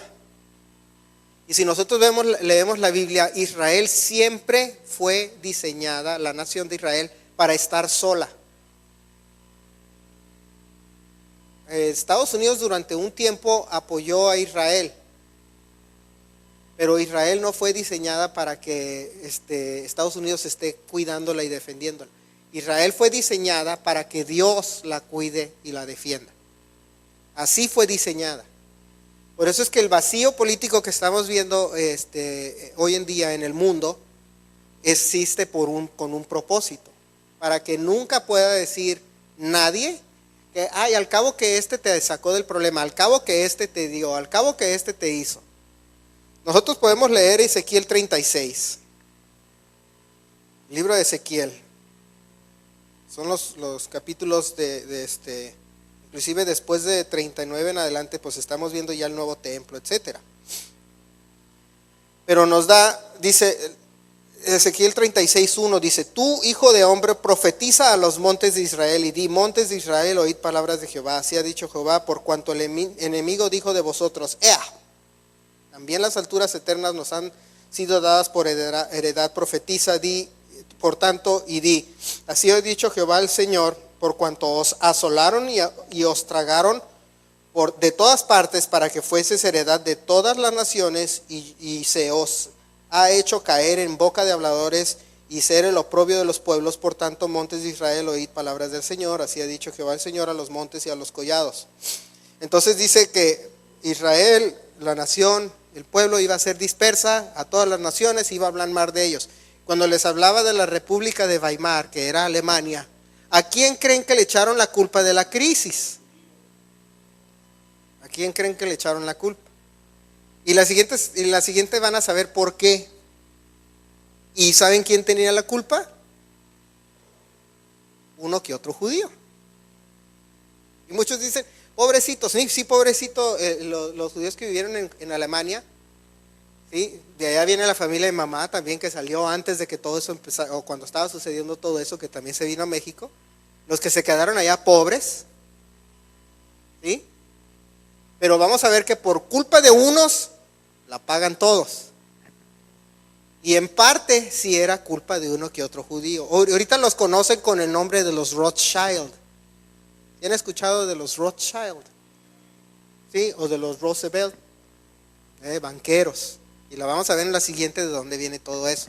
Y si nosotros leemos la Biblia, Israel siempre fue diseñada, la nación de Israel, para estar sola. Estados Unidos durante un tiempo apoyó a Israel, pero Israel no fue diseñada para que Estados Unidos esté cuidándola y defendiéndola. Israel fue diseñada para que Dios la cuide y la defienda. Así fue diseñada. Por eso es que el vacío político que estamos viendo hoy en día en el mundo existe con un propósito, para que nunca pueda decir nadie que al cabo que te sacó del problema, al cabo que te dio, al cabo que te hizo. Nosotros podemos leer Ezequiel 36, el libro de Ezequiel. Son los capítulos inclusive después de 39 en adelante, pues estamos viendo ya el nuevo templo, etcétera. Pero dice Ezequiel 36:1, dice, tú, hijo de hombre, profetiza a los montes de Israel y di, montes de Israel, oíd palabras de Jehová. Así ha dicho Jehová, por cuanto el enemigo dijo de vosotros, también las alturas eternas nos han sido dadas por heredad, profetiza, di, por tanto, y di, así ha dicho Jehová el Señor, por cuanto os asolaron y os tragaron de todas partes para que fueses heredad de todas las naciones, y se os ha hecho caer en boca de habladores y ser el oprobio de los pueblos. Por tanto, montes de Israel, oíd palabras del Señor. Así ha dicho Jehová el Señor a los montes y a los collados. Entonces dice que Israel, la nación, el pueblo, iba a ser dispersa a todas las naciones, iba a hablar mal de ellos. Cuando les hablaba de la República de Weimar, que era Alemania, ¿a quién creen que le echaron la culpa de la crisis? ¿A quién creen que le echaron la culpa? Y la siguiente van a saber por qué. ¿Y saben quién tenía la culpa? Uno que otro judío. Y muchos dicen, pobrecitos, sí, pobrecito, los judíos que vivieron en Alemania, ¿sí? De allá viene la familia de mamá también, que salió antes de que todo eso empezara, o cuando estaba sucediendo todo eso, que también se vino a México. Los que se quedaron allá pobres, ¿sí? Pero vamos a ver que por culpa de unos, la pagan todos. Y en parte sí era culpa de uno que otro judío. Ahorita los conocen con el nombre de los Rothschild. ¿Han escuchado de los Rothschild? ¿Sí? O de los Roosevelt, banqueros. Y la vamos a ver en la siguiente de dónde viene todo eso.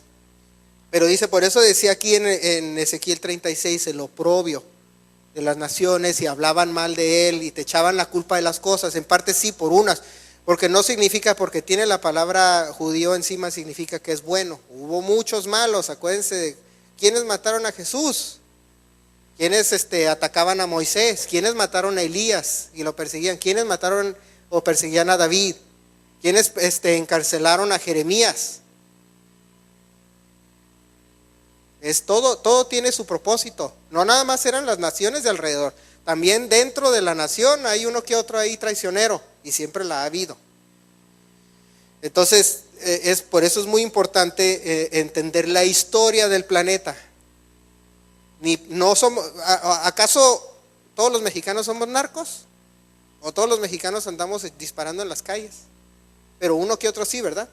Pero dice, por eso decía aquí en Ezequiel 36, el oprobio de las naciones, y hablaban mal de él y te echaban la culpa de las cosas. En parte sí, por unas, porque no significa, porque tiene la palabra judío encima, significa que es bueno. Hubo muchos malos, acuérdense de quienes mataron a Jesús, quienes atacaban a Moisés, quienes mataron a Elías y lo perseguían, quienes mataron o perseguían a David. ¿Quiénes encarcelaron a Jeremías? Todo tiene su propósito. No nada más eran las naciones de alrededor. También dentro de la nación hay uno que otro ahí traicionero, y siempre la ha habido. Entonces, por eso es muy importante entender la historia del planeta. ¿Acaso todos los mexicanos somos narcos? ¿O todos los mexicanos andamos disparando en las calles? Pero uno que otro sí, ¿verdad?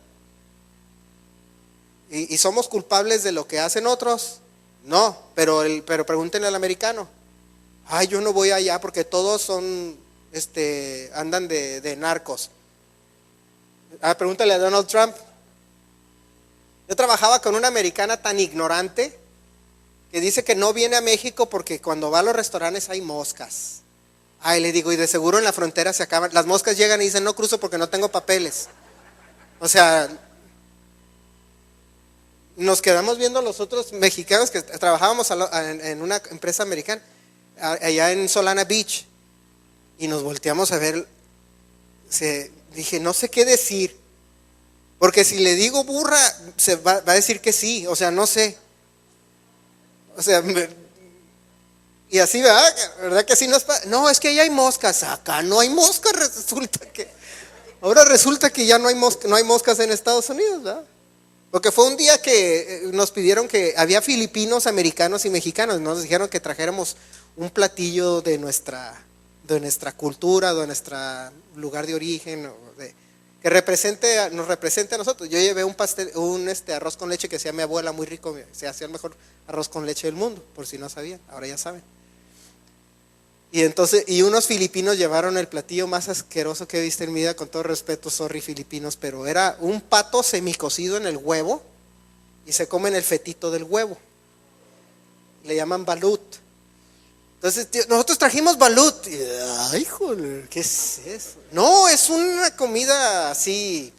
¿Y somos culpables de lo que hacen otros? No, pero pregúntenle al americano. Ay, yo no voy allá porque todos son, andan de narcos. Pregúntale a Donald Trump. Yo trabajaba con una americana tan ignorante que dice que no viene a México porque cuando va a los restaurantes hay moscas. Ay, le digo, y de seguro en la frontera se acaban. Las moscas llegan y dicen, no cruzo porque no tengo papeles. O sea, nos quedamos viendo los otros mexicanos que trabajábamos en una empresa americana, allá en Solana Beach, y nos volteamos a ver. Dije, no sé qué decir, porque si le digo burra, se va a decir que sí, o sea, no sé. O sea, y así, ¿verdad que así nos pasa? No, es que allá hay moscas, acá no hay moscas, ahora resulta que ya no hay moscas en Estados Unidos, ¿verdad? Porque fue un día que nos pidieron que había filipinos, americanos y mexicanos, nos dijeron que trajéramos un platillo de nuestra cultura, de nuestro lugar de origen, que nos represente a nosotros. Yo llevé un arroz con leche que hacía mi abuela, muy rico, se hacía el mejor arroz con leche del mundo, por si no sabían, ahora ya saben. Y unos filipinos llevaron el platillo más asqueroso que he visto en mi vida, con todo respeto, sorry filipinos, pero era un pato semicocido en el huevo y se comen el fetito del huevo. Le llaman balut. Entonces, nosotros trajimos balut. Ay, joder, ¿qué es eso? No, es una comida así,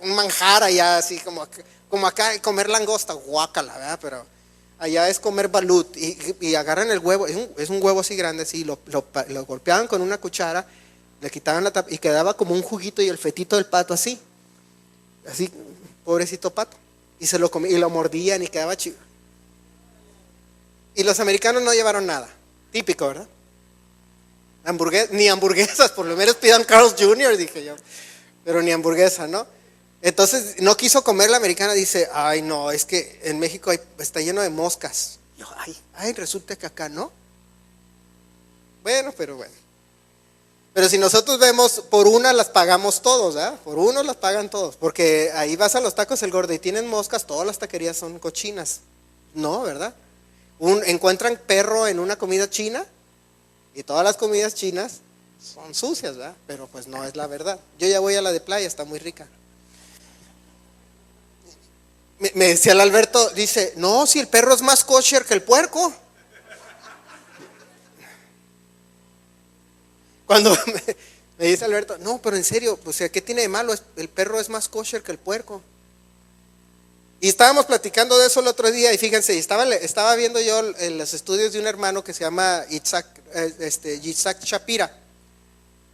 un manjar allá, así como acá comer langosta, guácala, ¿verdad? Pero allá es comer balut y agarran el huevo, es un huevo así grande, así, lo golpeaban con una cuchara, le quitaban la tapa y quedaba como un juguito y el fetito del pato así, pobrecito pato. Y se lo comían y lo mordían y quedaba chido. Y los americanos no llevaron nada, típico, ¿verdad? Ni hamburguesas, por lo menos pidan Carl's Jr., dije yo, pero ni hamburguesa, ¿no? Entonces no quiso comer la americana, dice, ay no, es que en México está lleno de moscas. Yo, ay, resulta que acá no. Bueno, pero bueno. Pero si nosotros vemos, por una las pagamos todos, ¿verdad? Por uno las pagan todos, porque ahí vas a los tacos El Gordo y tienen moscas, todas las taquerías son cochinas. No, ¿verdad? Encuentran perro en una comida china y todas las comidas chinas son sucias, ¿verdad? Pero pues no es la verdad. Yo ya voy a la de playa, está muy rica. Me decía el Alberto, dice, no, si el perro es más kosher que el puerco. Cuando me dice Alberto, no, pero en serio, o sea, ¿qué tiene de malo? El perro es más kosher que el puerco. Y estábamos platicando de eso el otro día y fíjense, estaba viendo yo los estudios de un hermano que se llama Yitzhak Shapira,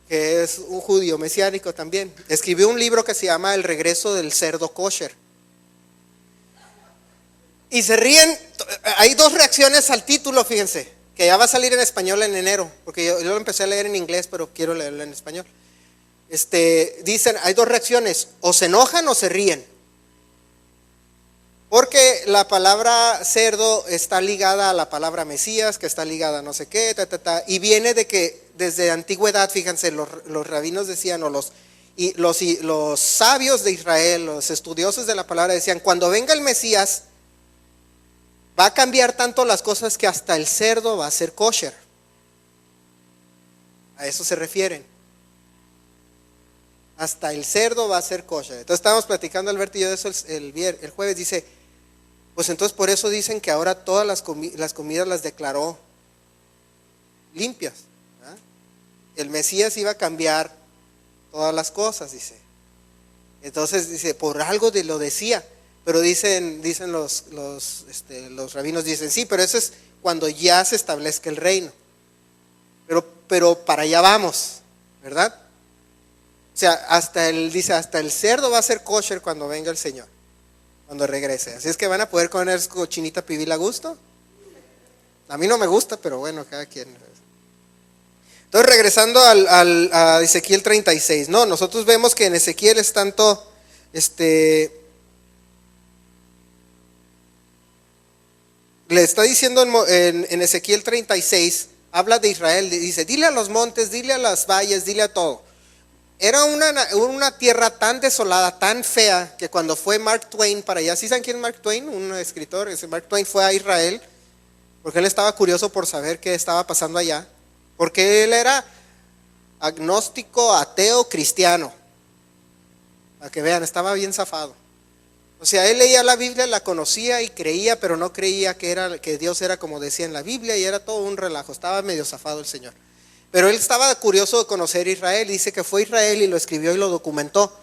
que es un judío mesiánico también. Escribió un libro que se llama El regreso del cerdo kosher. Y se ríen, hay dos reacciones al título, fíjense, que ya va a salir en español en enero, porque yo lo empecé a leer en inglés, pero quiero leerlo en español. Dicen, hay dos reacciones, o se enojan o se ríen. Porque la palabra cerdo está ligada a la palabra Mesías, que está ligada a no sé qué, y viene de que desde antigüedad, fíjense, los rabinos decían, o los sabios de Israel, los estudiosos de la palabra decían, cuando venga el Mesías, va a cambiar tanto las cosas que hasta el cerdo va a ser kosher. A eso se refieren. Hasta el cerdo va a ser kosher. Entonces estábamos platicando Alberto y yo de eso el jueves. Dice, pues entonces por eso dicen que ahora todas las comidas las declaró limpias, ¿verdad? El Mesías iba a cambiar todas las cosas, dice. Entonces dice, por algo lo decía. Pero dicen los rabinos, dicen, sí, pero eso es cuando ya se establezca el reino. Pero para allá vamos, ¿verdad? O sea, dice, hasta el cerdo va a ser kosher cuando venga el Señor, cuando regrese. Así es que van a poder comer cochinita pibil a gusto. A mí no me gusta, pero bueno, cada quien. Entonces, regresando a Ezequiel 36, no, nosotros vemos que en Ezequiel es tanto, le está diciendo en Ezequiel 36, habla de Israel, dice, dile a los montes, dile a las valles, dile a todo. Era una tierra tan desolada, tan fea, que cuando fue Mark Twain para allá, ¿sí saben quién es Mark Twain? Un escritor, Mark Twain fue a Israel, porque él estaba curioso por saber qué estaba pasando allá, porque él era agnóstico, ateo, cristiano, para que vean, estaba bien zafado. O sea, él leía la Biblia, la conocía y creía, pero no creía que Dios era como decía en la Biblia, y era todo un relajo, estaba medio zafado el Señor. Pero él estaba curioso de conocer Israel, dice que fue a Israel y lo escribió y lo documentó.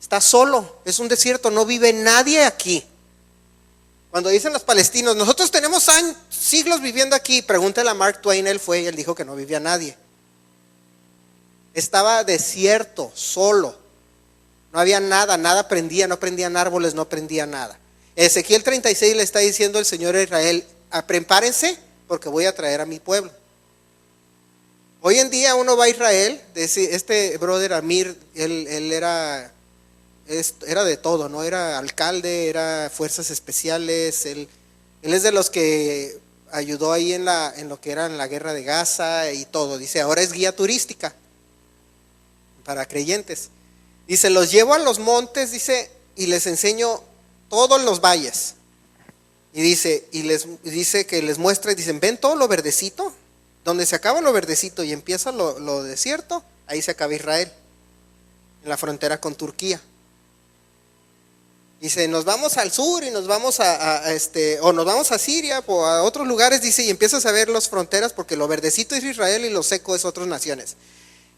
Está solo, es un desierto, no vive nadie aquí. Cuando dicen los palestinos, nosotros tenemos siglos viviendo aquí, pregúntale a Mark Twain, él fue y él dijo que no vivía nadie. Estaba desierto, solo, no había nada, nada prendía, no prendían árboles, no prendía nada. Ezequiel 36 le está diciendo el Señor a Israel, prepárense porque voy a traer a mi pueblo. Hoy en día uno va a Israel, este brother Amir, él era de todo, ¿no? Era alcalde, era fuerzas especiales, él es de los que ayudó ahí en lo que era en la guerra de Gaza y todo. Dice, ahora es guía turística para creyentes. Dice, los llevo a los montes, dice, y les enseño todos los valles. Y dice que les muestra y dicen, ¿ven todo lo verdecito? Donde se acaba lo verdecito y empieza lo desierto, ahí se acaba Israel, en la frontera con Turquía. Dice, nos vamos al sur y nos vamos o nos vamos a Siria o a otros lugares, dice, y empiezas a ver las fronteras porque lo verdecito es Israel y lo seco es otras naciones.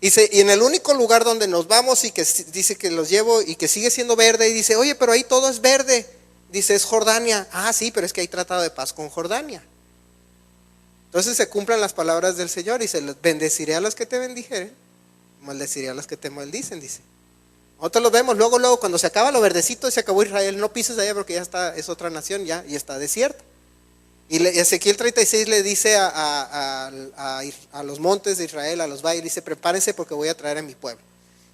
Dice, y en el único lugar donde nos vamos y que dice que los llevo y que sigue siendo verde, y dice, oye, pero ahí todo es verde. Dice, es Jordania. Ah, sí, pero es que hay tratado de paz con Jordania. Entonces se cumplan las palabras del Señor y se les bendeciré a los que te bendijeren, maldeciré a los que te maldicen, dice. Nosotros lo vemos, luego cuando se acaba lo verdecito, se acabó Israel, no pises allá porque ya está, es otra nación ya y está desierta. Y Ezequiel 36 le dice a los montes de Israel, a los valles, dice, prepárense porque voy a traer a mi pueblo.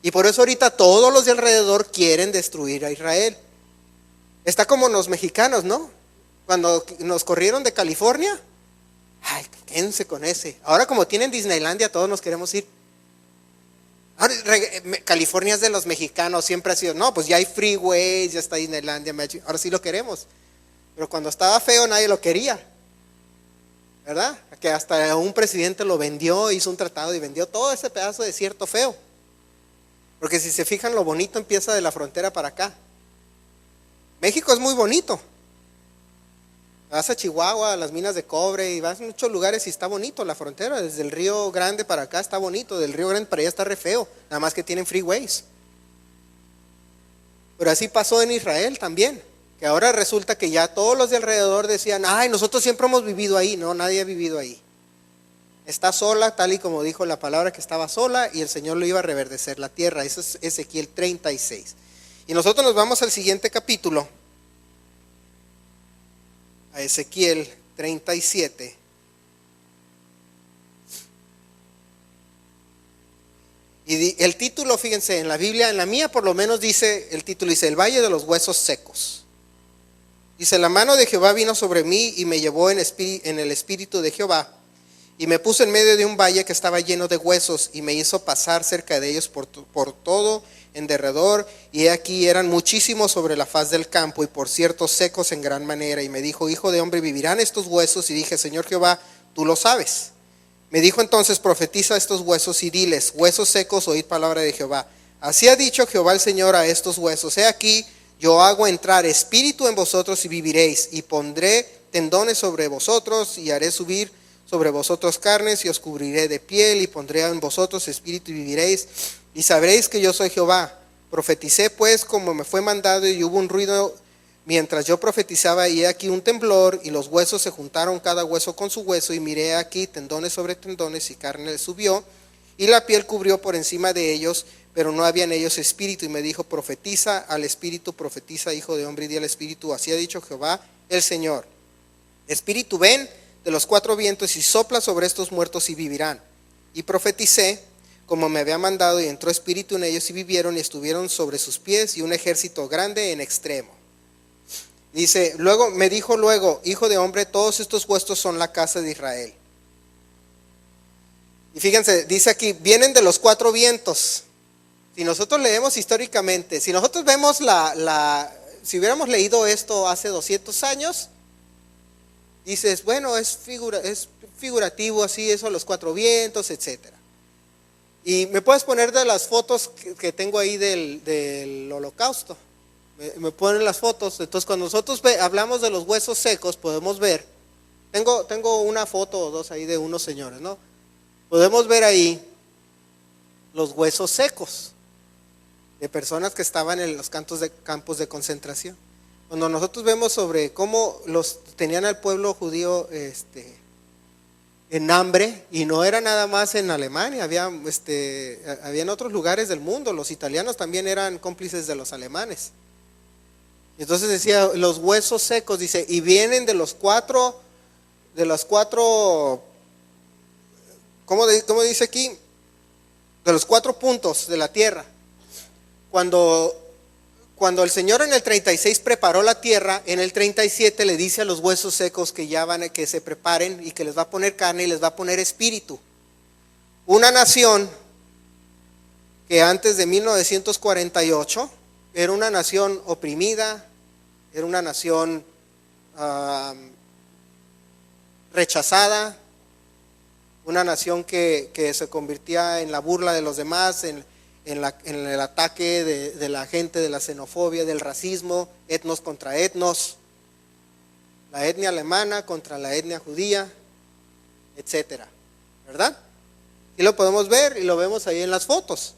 Y por eso ahorita todos los de alrededor quieren destruir a Israel. Está como los mexicanos, ¿no? Cuando nos corrieron de California, ay, quédense con ese. Ahora como tienen Disneylandia, todos nos queremos ir. Ahora, California es de los mexicanos, siempre ha sido, no, pues ya hay freeways, ya está Disneylandia, ahora sí lo queremos. Pero cuando estaba feo nadie lo quería, ¿verdad? Que hasta un presidente lo vendió, hizo un tratado y vendió todo ese pedazo de desierto feo. Porque si se fijan, lo bonito empieza de la frontera para acá. México es muy bonito. Vas a Chihuahua, a las minas de cobre, y vas a muchos lugares y está bonito la frontera. Desde el Río Grande para acá está bonito, del Río Grande para allá está re feo, nada más que tienen freeways. Pero así pasó en Israel también, que ahora resulta que ya todos los de alrededor decían, ay, nosotros siempre hemos vivido ahí. No, nadie ha vivido ahí. Está sola, tal y como dijo la palabra, que estaba sola, y el Señor lo iba a reverdecer la tierra. Eso es Ezequiel 36. Y nosotros nos vamos al siguiente capítulo, a Ezequiel 37. Y el título, fíjense, en la Biblia, en la mía por lo menos dice, el título dice, el valle de los huesos secos. Dice, la mano de Jehová vino sobre mí y me llevó en el espíritu de Jehová, y me puso en medio de un valle que estaba lleno de huesos, y me hizo pasar cerca de ellos por todo en derredor, y he aquí eran muchísimos sobre la faz del campo, y por cierto secos en gran manera. Y me dijo, hijo de hombre, ¿vivirán estos huesos? Y dije, Señor Jehová, tú lo sabes. Me dijo entonces, profetiza estos huesos y diles, huesos secos, oíd palabra de Jehová. Así ha dicho Jehová el Señor a estos huesos, he aquí, yo hago entrar espíritu en vosotros y viviréis, y pondré tendones sobre vosotros, y haré subir sobre vosotros carnes, y os cubriré de piel, y pondré en vosotros espíritu y viviréis, y sabréis que yo soy Jehová. Profeticé pues como me fue mandado, y hubo un ruido mientras yo profetizaba, y he aquí un temblor, y los huesos se juntaron cada hueso con su hueso, y miré aquí tendones sobre tendones, y carne subió, y la piel cubrió por encima de ellos, pero no había en ellos espíritu. Y me dijo, profetiza al espíritu, profetiza, hijo de hombre, y di al espíritu, así ha dicho Jehová el Señor. Espíritu, ven de los cuatro vientos y sopla sobre estos muertos y vivirán. Y profeticé como me había mandado, y entró espíritu en ellos y vivieron y estuvieron sobre sus pies, y un ejército grande en extremo. Dice, luego me dijo hijo de hombre, todos estos huesos son la casa de Israel. Y fíjense, dice aquí, vienen de los cuatro vientos. Si nosotros leemos históricamente, si nosotros vemos si hubiéramos leído esto hace 200 años, dices, bueno, es figurativo así, eso, los cuatro vientos, etcétera. Y me puedes poner de las fotos que tengo ahí del holocausto. Me ponen las fotos. Entonces, cuando nosotros hablamos de los huesos secos, podemos ver. Tengo una foto o dos ahí de unos señores, ¿no? Podemos ver ahí los huesos secos de personas que estaban en los campos de concentración. Cuando nosotros vemos sobre cómo los tenían al pueblo judío en hambre, y no era nada más en Alemania, había en otros lugares del mundo. Los italianos también eran cómplices de los alemanes. Entonces decía, los huesos secos, dice, y vienen de los cuatro, ¿cómo dice aquí? De los cuatro puntos de la tierra. Cuando el Señor en el 36 preparó la tierra, en el 37 le dice a los huesos secos que se preparen, y que les va a poner carne y les va a poner espíritu. Una nación que antes de 1948 era una nación oprimida, era una nación rechazada, una nación que se convertía en la burla de los demás, en el ataque de la gente, de la xenofobia, del racismo, etnos contra etnos, la etnia alemana contra la etnia judía, etcétera, ¿verdad? Y lo podemos ver y lo vemos ahí en las fotos.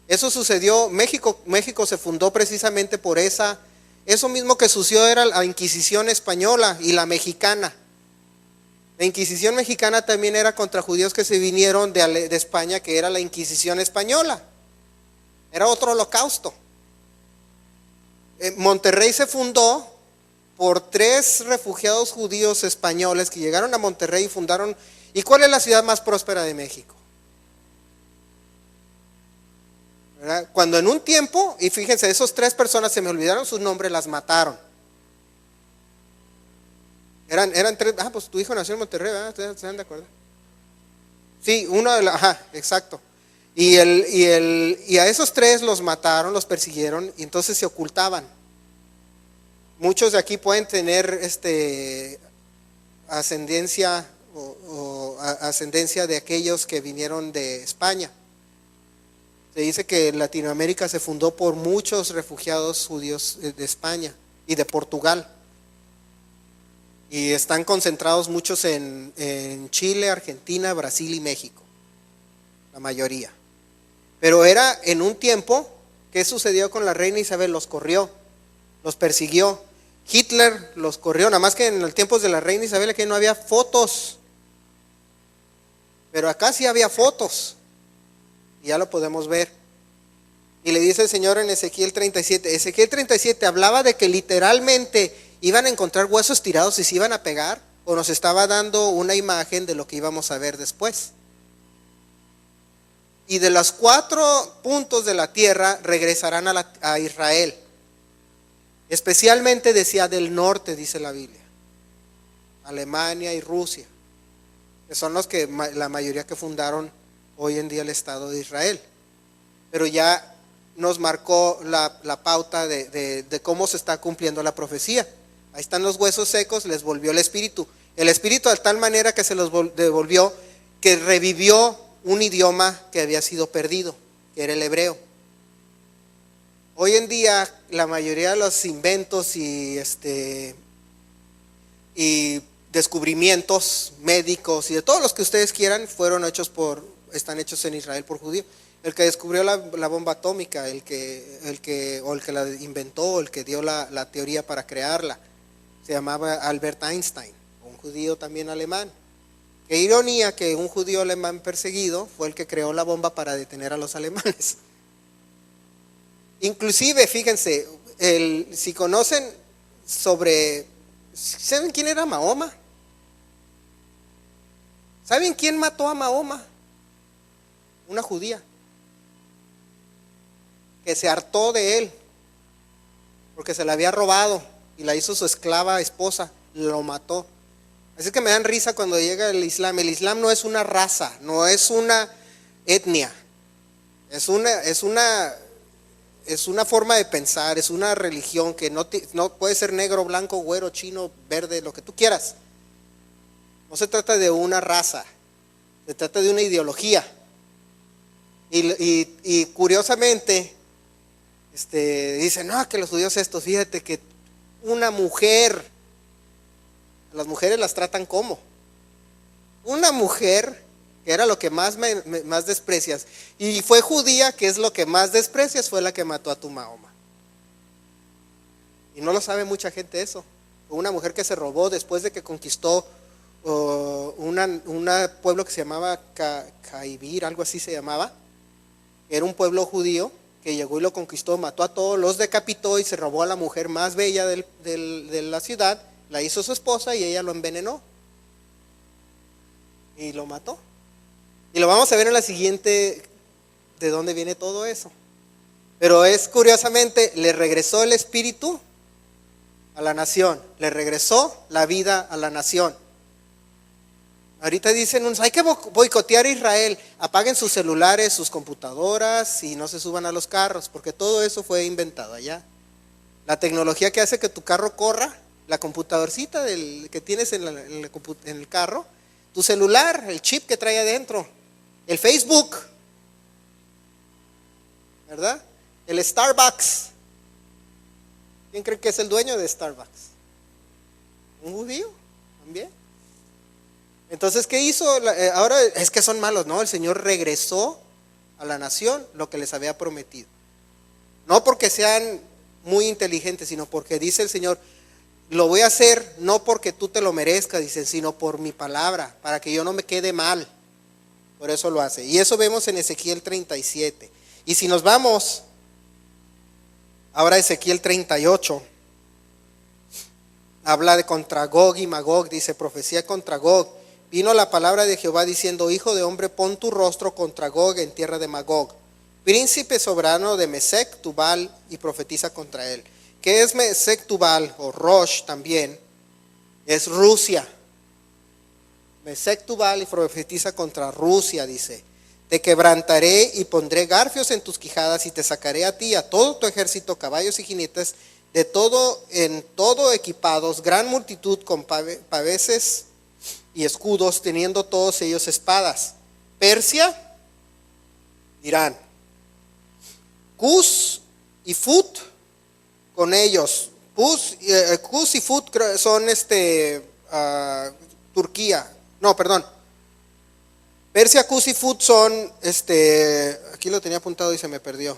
Eso sucedió. México se fundó precisamente por eso mismo que sucedió. Era la Inquisición española y la mexicana. La Inquisición mexicana también era contra judíos que se vinieron de España, que era la Inquisición española. Era otro holocausto. Monterrey se fundó por 3 refugiados judíos españoles que llegaron a Monterrey y fundaron. ¿Y cuál es la ciudad más próspera de México? ¿Verdad? Cuando en un tiempo, y fíjense, esas 3 personas, se me olvidaron sus nombres, las mataron. Eran 3, pues tu hijo nació en Monterrey, ¿verdad? ¿Se dan de acuerdo? Sí, exacto. Y a esos 3 los mataron, los persiguieron, y entonces se ocultaban. Muchos de aquí pueden tener ascendencia ascendencia de aquellos que vinieron de España. Se dice que Latinoamérica se fundó por muchos refugiados judíos de España y de Portugal. Y están concentrados muchos en Chile, Argentina, Brasil y México, la mayoría. Pero era en un tiempo, ¿qué sucedió con la reina Isabel? Los corrió, los persiguió. Hitler los corrió, nada más que en los tiempos de la reina Isabel aquí no había fotos. Pero acá sí había fotos, y ya lo podemos ver. Y le dice el Señor en Ezequiel 37. Ezequiel 37 hablaba de que literalmente iban a encontrar huesos tirados y se iban a pegar, o nos estaba dando una imagen de lo que íbamos a ver después. Y de los 4 puntos de la tierra regresarán a Israel. Especialmente decía del norte, dice la Biblia. Alemania y Rusia, que son los que la mayoría que fundaron hoy en día el Estado de Israel. Pero ya nos marcó la pauta de cómo se está cumpliendo la profecía. Ahí están los huesos secos, les volvió el espíritu. El espíritu de tal manera que se los devolvió, que revivió un idioma que había sido perdido, que era el hebreo. Hoy en día la mayoría de los inventos y descubrimientos médicos y de todos los que ustedes quieran están hechos en Israel por judíos. El que descubrió la bomba atómica, el que la inventó, el que dio la teoría para crearla, se llamaba Albert Einstein, un judío también alemán. Qué ironía que un judío alemán perseguido fue el que creó la bomba para detener a los alemanes. Inclusive, fíjense, si conocen ¿saben quién era Mahoma? ¿Saben quién mató a Mahoma? Una judía que se hartó de él porque se la había robado y la hizo su esclava esposa, lo mató. Así que me dan risa cuando llega el Islam. El Islam no es una raza, no es una etnia, es una forma de pensar, es una religión que no puede ser negro, blanco, güero, chino, verde, lo que tú quieras. No se trata de una raza, se trata de una ideología. Y curiosamente, dicen, no, que los judíos estos, fíjate que una mujer, las mujeres las tratan como una mujer, que era lo que más desprecias, y fue judía, que es lo que más desprecias, fue la que mató a tu Mahoma. Y no lo sabe mucha gente eso. Fue una mujer que se robó después de que conquistó un pueblo que se llamaba Caibir, algo así se llamaba. Era un pueblo judío que llegó y lo conquistó, mató a todos, los decapitó y se robó a la mujer más bella de la ciudad, la hizo su esposa y ella lo envenenó y lo mató. Y lo vamos a ver en la siguiente, de dónde viene todo eso. Pero curiosamente, le regresó el espíritu a la nación, le regresó la vida a la nación. Ahorita dicen unos, hay que boicotear a Israel, apaguen sus celulares, sus computadoras y no se suban a los carros, porque todo eso fue inventado allá. La tecnología que hace que tu carro corra, la computadorcita que tienes en el carro, tu celular, el chip que trae adentro, el Facebook, ¿verdad? El Starbucks. ¿Quién cree que es el dueño de Starbucks? ¿Un judío? ¿También? Entonces, ¿qué hizo? Ahora es que son malos, ¿no? El Señor regresó a la nación lo que les había prometido. No porque sean muy inteligentes, sino porque dice el Señor, lo voy a hacer no porque tú te lo merezcas, dice, sino por mi palabra, para que yo no me quede mal. Por eso lo hace. Y eso vemos en Ezequiel 37. Y si nos vamos ahora a Ezequiel 38, habla de contra Gog y Magog, dice, profecía contra Gog. Vino la palabra de Jehová diciendo, hijo de hombre, pon tu rostro contra Gog en tierra de Magog, príncipe soberano de Mesec, Tubal, y profetiza contra él. ¿Qué es Mesec, Tubal, o Rosh también? Es Rusia. Mesec, Tubal, y profetiza contra Rusia, dice. Te quebrantaré y pondré garfios en tus quijadas y te sacaré a ti, a todo tu ejército, caballos y jinetes, en todo equipados, gran multitud con paveses y escudos, teniendo todos ellos espadas. Persia, Irán, Cus y Fut con ellos. Cus y Fut son Turquía. No, perdón. Persia, Cus y Fut son aquí lo tenía apuntado y se me perdió.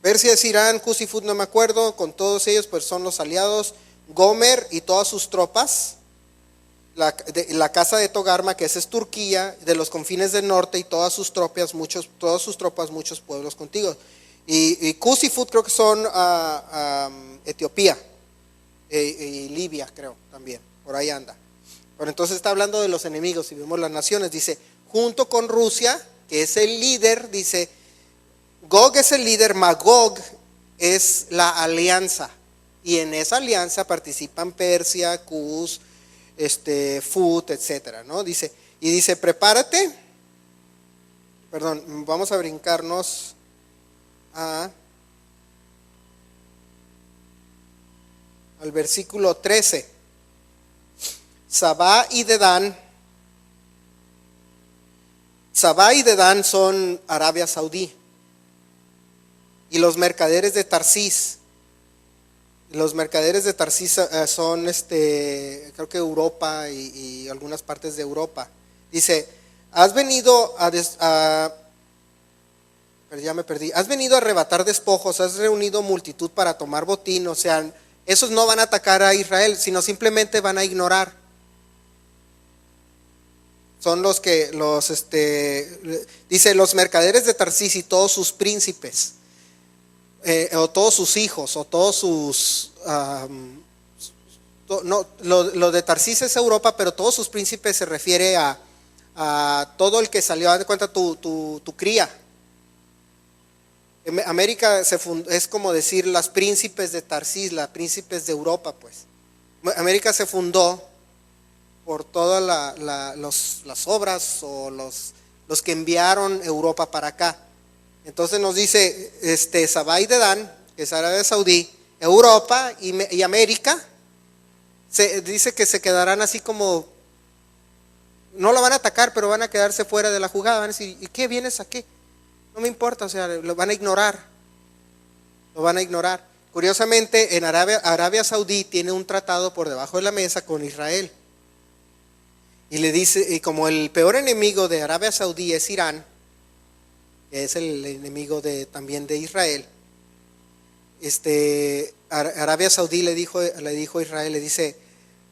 Persia es Irán, Cus y Fut no me acuerdo, con todos ellos pues son los aliados. Gomer y todas sus tropas. La casa de Togarma, que esa es Turquía, de los confines del norte, y todas sus tropas, muchos pueblos contigo. Y Cus y Fut creo que son Etiopía y Libia, creo también, por ahí anda. Pero entonces está hablando de los enemigos, y vemos las naciones, dice, junto con Rusia, que es el líder, dice, Gog es el líder, Magog es la alianza, y en esa alianza participan Persia, Cus, Fut, etcétera, ¿no? Dice, prepárate, perdón, vamos a brincarnos al versículo 13. Sabá y Dedán son Arabia Saudí, y los mercaderes de Tarsis. Los mercaderes de Tarsis son creo que Europa y algunas partes de Europa. Dice, has venido pero ya me perdí. Has venido a arrebatar despojos, has reunido multitud para tomar botín. O sea, esos no van a atacar a Israel, sino simplemente van a ignorar. Son dice, los mercaderes de Tarsis y todos sus príncipes. o todos sus hijos, o todos sus, no, lo de Tarsis es Europa, pero todos sus príncipes se refiere a todo el que salió, haz de cuenta tu cría. América es como decir las príncipes de Tarsis, las príncipes de Europa, pues. América se fundó por todas las obras o los que enviaron Europa para acá. Entonces nos dice Sabá y Dedán, que es Arabia Saudí, Europa y América, dice que se quedarán así como, no lo van a atacar, pero van a quedarse fuera de la jugada. Van a decir, ¿y qué vienes aquí? No me importa, o sea, lo van a ignorar. Lo van a ignorar. Curiosamente, en Arabia Saudí tiene un tratado por debajo de la mesa con Israel. Y le dice, y como el peor enemigo de Arabia Saudí es Irán, que es el enemigo también de Israel, Arabia Saudí le dijo a Israel, le dice,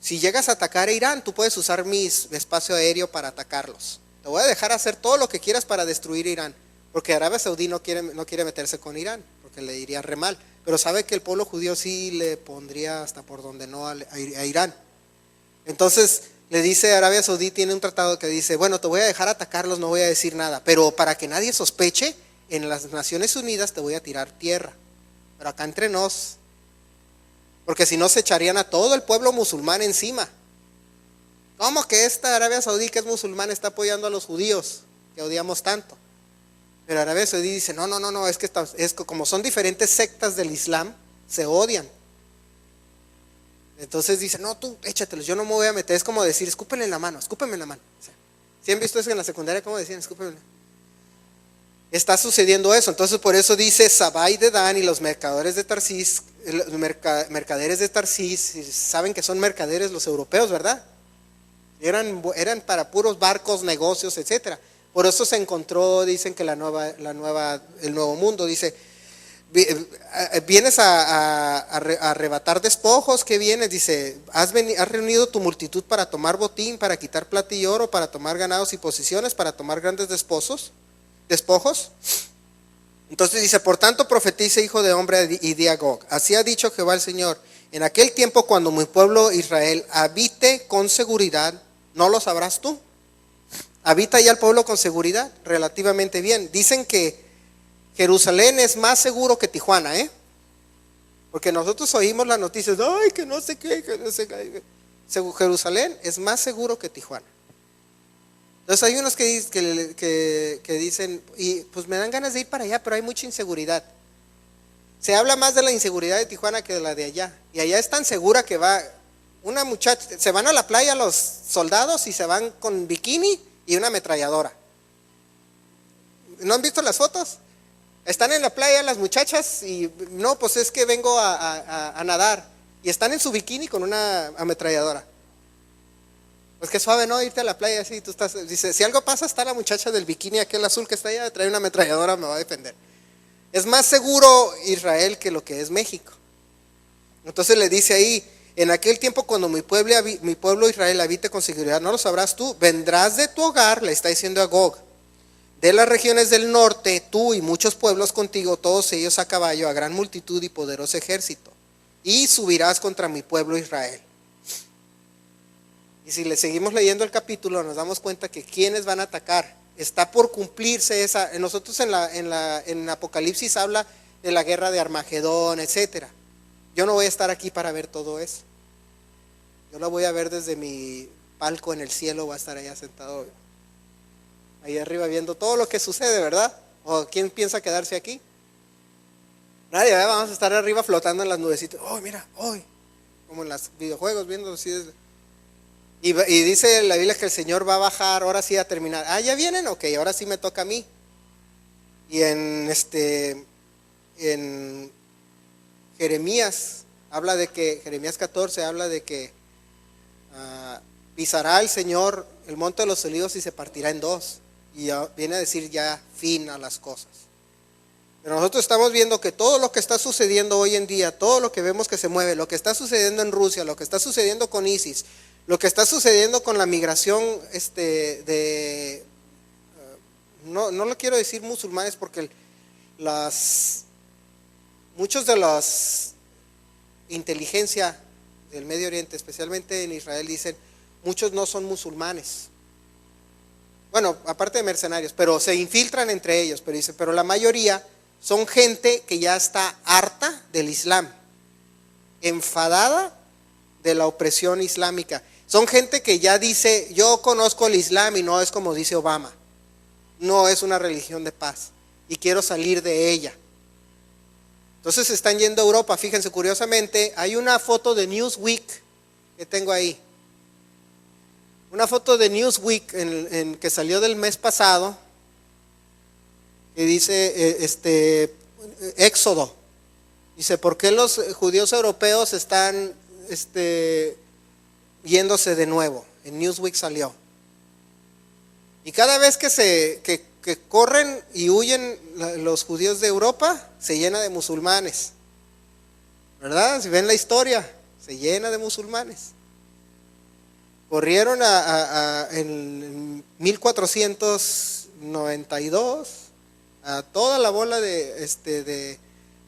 si llegas a atacar a Irán, tú puedes usar mi espacio aéreo para atacarlos. Te voy a dejar hacer todo lo que quieras para destruir Irán, porque Arabia Saudí no quiere meterse con Irán, porque le iría re mal, pero sabe que el pueblo judío sí le pondría hasta por donde no a Irán. Entonces le dice, Arabia Saudí tiene un tratado que dice, bueno, te voy a dejar atacarlos, no voy a decir nada, pero para que nadie sospeche, en las Naciones Unidas te voy a tirar tierra, pero acá entre nos, porque si no se echarían a todo el pueblo musulmán encima. ¿Cómo que esta Arabia Saudí, que es musulmán, está apoyando a los judíos que odiamos tanto? Pero Arabia Saudí dice, no, es que como son diferentes sectas del Islam, se odian. Entonces dice, no, tú échatelos, yo no me voy a meter. Es como decir, escúpenme en la mano. O sea, ¿sí han visto eso en la secundaria? ¿Cómo decían? Escúpenme. Está sucediendo eso. Entonces por eso dice Sabá y Dedán y los mercaderes de Tarsis, los mercaderes de Tarsis, saben que son mercaderes los europeos, ¿verdad? Eran para puros barcos, negocios, etcétera. Por eso se encontró, dicen que el nuevo mundo, dice, vienes a arrebatar despojos. ¿Qué vienes? Dice, has reunido tu multitud para tomar botín, para quitar plata y oro, para tomar ganados y posesiones, para tomar grandes despojos. Entonces dice, por tanto profetiza, hijo de hombre, y di a Gog, así ha dicho Jehová el Señor, en aquel tiempo cuando mi pueblo Israel habite con seguridad, ¿no lo sabrás tú? Habita ya el pueblo con seguridad, relativamente bien. Dicen que Jerusalén es más seguro que Tijuana, porque nosotros oímos las noticias, ay, que no sé qué, que no sé qué. Jerusalén es más seguro que Tijuana. Entonces hay unos que dicen, y pues me dan ganas de ir para allá, pero hay mucha inseguridad. Se habla más de la inseguridad de Tijuana que de la de allá. Y allá es tan segura que una muchacha, se van a la playa los soldados y se van con bikini y una ametralladora. ¿No han visto las fotos? Están en la playa las muchachas y no, pues es que vengo a nadar. Y están en su bikini con una ametralladora. Pues qué suave, ¿no? Irte a la playa así, tú estás, dice, si algo pasa, está la muchacha del bikini, aquel azul que está allá, trae una ametralladora, me va a defender. Es más seguro Israel que lo que es México. Entonces le dice ahí, en aquel tiempo cuando mi pueblo Israel habite con seguridad, no lo sabrás tú, vendrás de tu hogar, le está diciendo a Gog, de las regiones del norte, tú y muchos pueblos contigo, todos ellos a caballo, a gran multitud y poderoso ejército, y subirás contra mi pueblo Israel. Y si le seguimos leyendo el capítulo, nos damos cuenta que quienes van a atacar, está por cumplirse esa. Nosotros en Apocalipsis habla de la guerra de Armagedón, etcétera. Yo no voy a estar aquí para ver todo eso. Yo la voy a ver desde mi palco en el cielo, voy a estar allá sentado ahí arriba viendo todo lo que sucede, ¿verdad? ¿O quién piensa quedarse aquí? Nadie, ¿verdad? Vamos a estar arriba flotando en las nubecitas. Oh, mira, hoy, como en los videojuegos, viendo así desde. Y dice la Biblia que el Señor va a bajar, ahora sí a terminar. Ah, ¿ya vienen? Ok, ahora sí me toca a mí. Y en Jeremías, Jeremías 14 habla de que pisará el Señor el monte de los olivos y se partirá en dos. Y viene a decir ya fin a las cosas. Pero nosotros estamos viendo que todo lo que está sucediendo hoy en día, todo lo que vemos que se mueve, lo que está sucediendo en Rusia, lo que está sucediendo con ISIS, lo que está sucediendo con la migración no lo quiero decir musulmanes porque muchos de los inteligencia del Medio Oriente, especialmente en Israel, dicen, muchos no son musulmanes. Bueno, aparte de mercenarios, pero se infiltran entre ellos, pero dice, pero la mayoría son gente que ya está harta del Islam, enfadada de la opresión islámica. Son gente que ya dice, yo conozco el Islam y no es como dice Obama, no es una religión de paz y quiero salir de ella. Entonces están yendo a Europa. Fíjense, curiosamente, hay una foto de Newsweek que tengo ahí. Una foto de Newsweek que salió del mes pasado, que dice Éxodo. Dice, ¿por qué los judíos europeos están yéndose de nuevo? En Newsweek salió. Y cada vez que corren y huyen los judíos de Europa, se llena de musulmanes, ¿verdad? Si ven la historia, se llena de musulmanes. Corrieron en 1492 a toda la bola de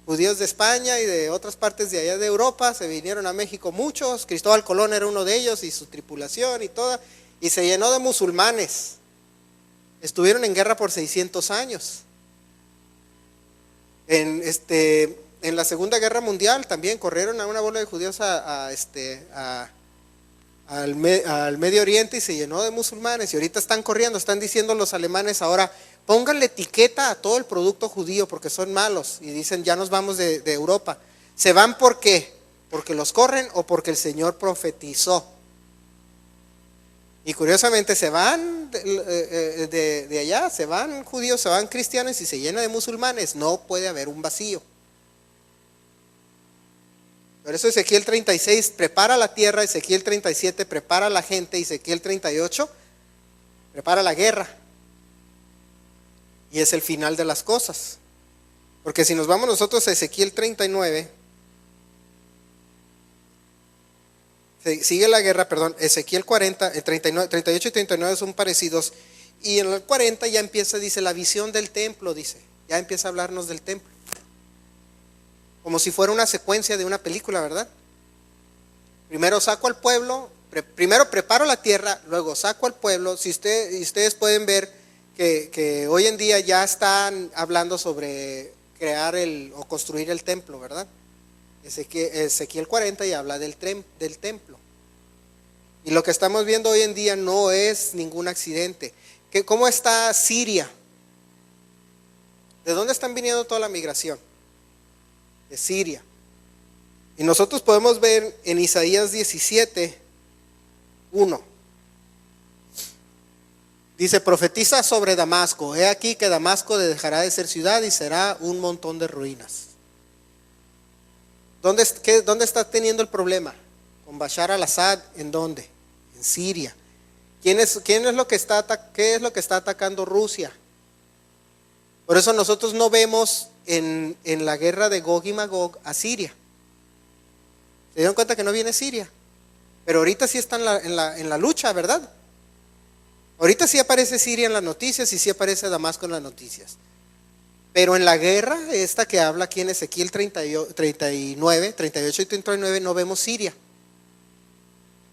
judíos de España y de otras partes de allá de Europa. Se vinieron a México muchos. Cristóbal Colón era uno de ellos y su tripulación y toda, y se llenó de musulmanes. Estuvieron en guerra por 600 años. En la Segunda Guerra Mundial también corrieron a una bola de judíos al Medio Oriente y se llenó de musulmanes. Y ahorita están corriendo, están diciendo los alemanes ahora, pónganle etiqueta a todo el producto judío porque son malos. Y dicen, ya nos vamos de Europa. ¿Se van por qué? ¿Porque los corren o porque el Señor profetizó? Y curiosamente se van de allá, se van judíos, se van cristianos y se llena de musulmanes. No puede haber un vacío. Por eso Ezequiel 36 prepara la tierra, Ezequiel 37 prepara la gente, Ezequiel 38 prepara la guerra. Y es el final de las cosas. Porque si nos vamos nosotros a Ezequiel 39, sigue la guerra, perdón, Ezequiel 40, 39, 38 y 39 son parecidos, y en el 40 ya empieza, dice, la visión del templo, dice, ya empieza a hablarnos del templo, como si fuera una secuencia de una película, ¿verdad? Primero saco al pueblo, primero preparo la tierra, luego saco al pueblo. Si ustedes pueden ver que hoy en día ya están hablando sobre crear o construir el templo, ¿verdad? Ezequiel 40 y habla del templo. Y lo que estamos viendo hoy en día no es ningún accidente. ¿Cómo está Siria? ¿De dónde están viniendo toda la migración? De Siria. Y nosotros podemos ver en Isaías 17, 1. Dice, profetiza sobre Damasco. He aquí que Damasco dejará de ser ciudad y será un montón de ruinas. ¿Dónde está teniendo el problema? Con Bashar al-Assad, ¿en dónde? En Siria. ¿Qué es lo que está atacando Rusia? Por eso nosotros no vemos en la guerra de Gog y Magog a Siria. ¿Se dieron cuenta que no viene Siria? Pero ahorita sí está en la lucha, ¿verdad? Ahorita sí aparece Siria en las noticias y sí aparece Damasco en las noticias. Pero en la guerra esta que habla aquí en Ezequiel 39, 38 y 39 no vemos Siria.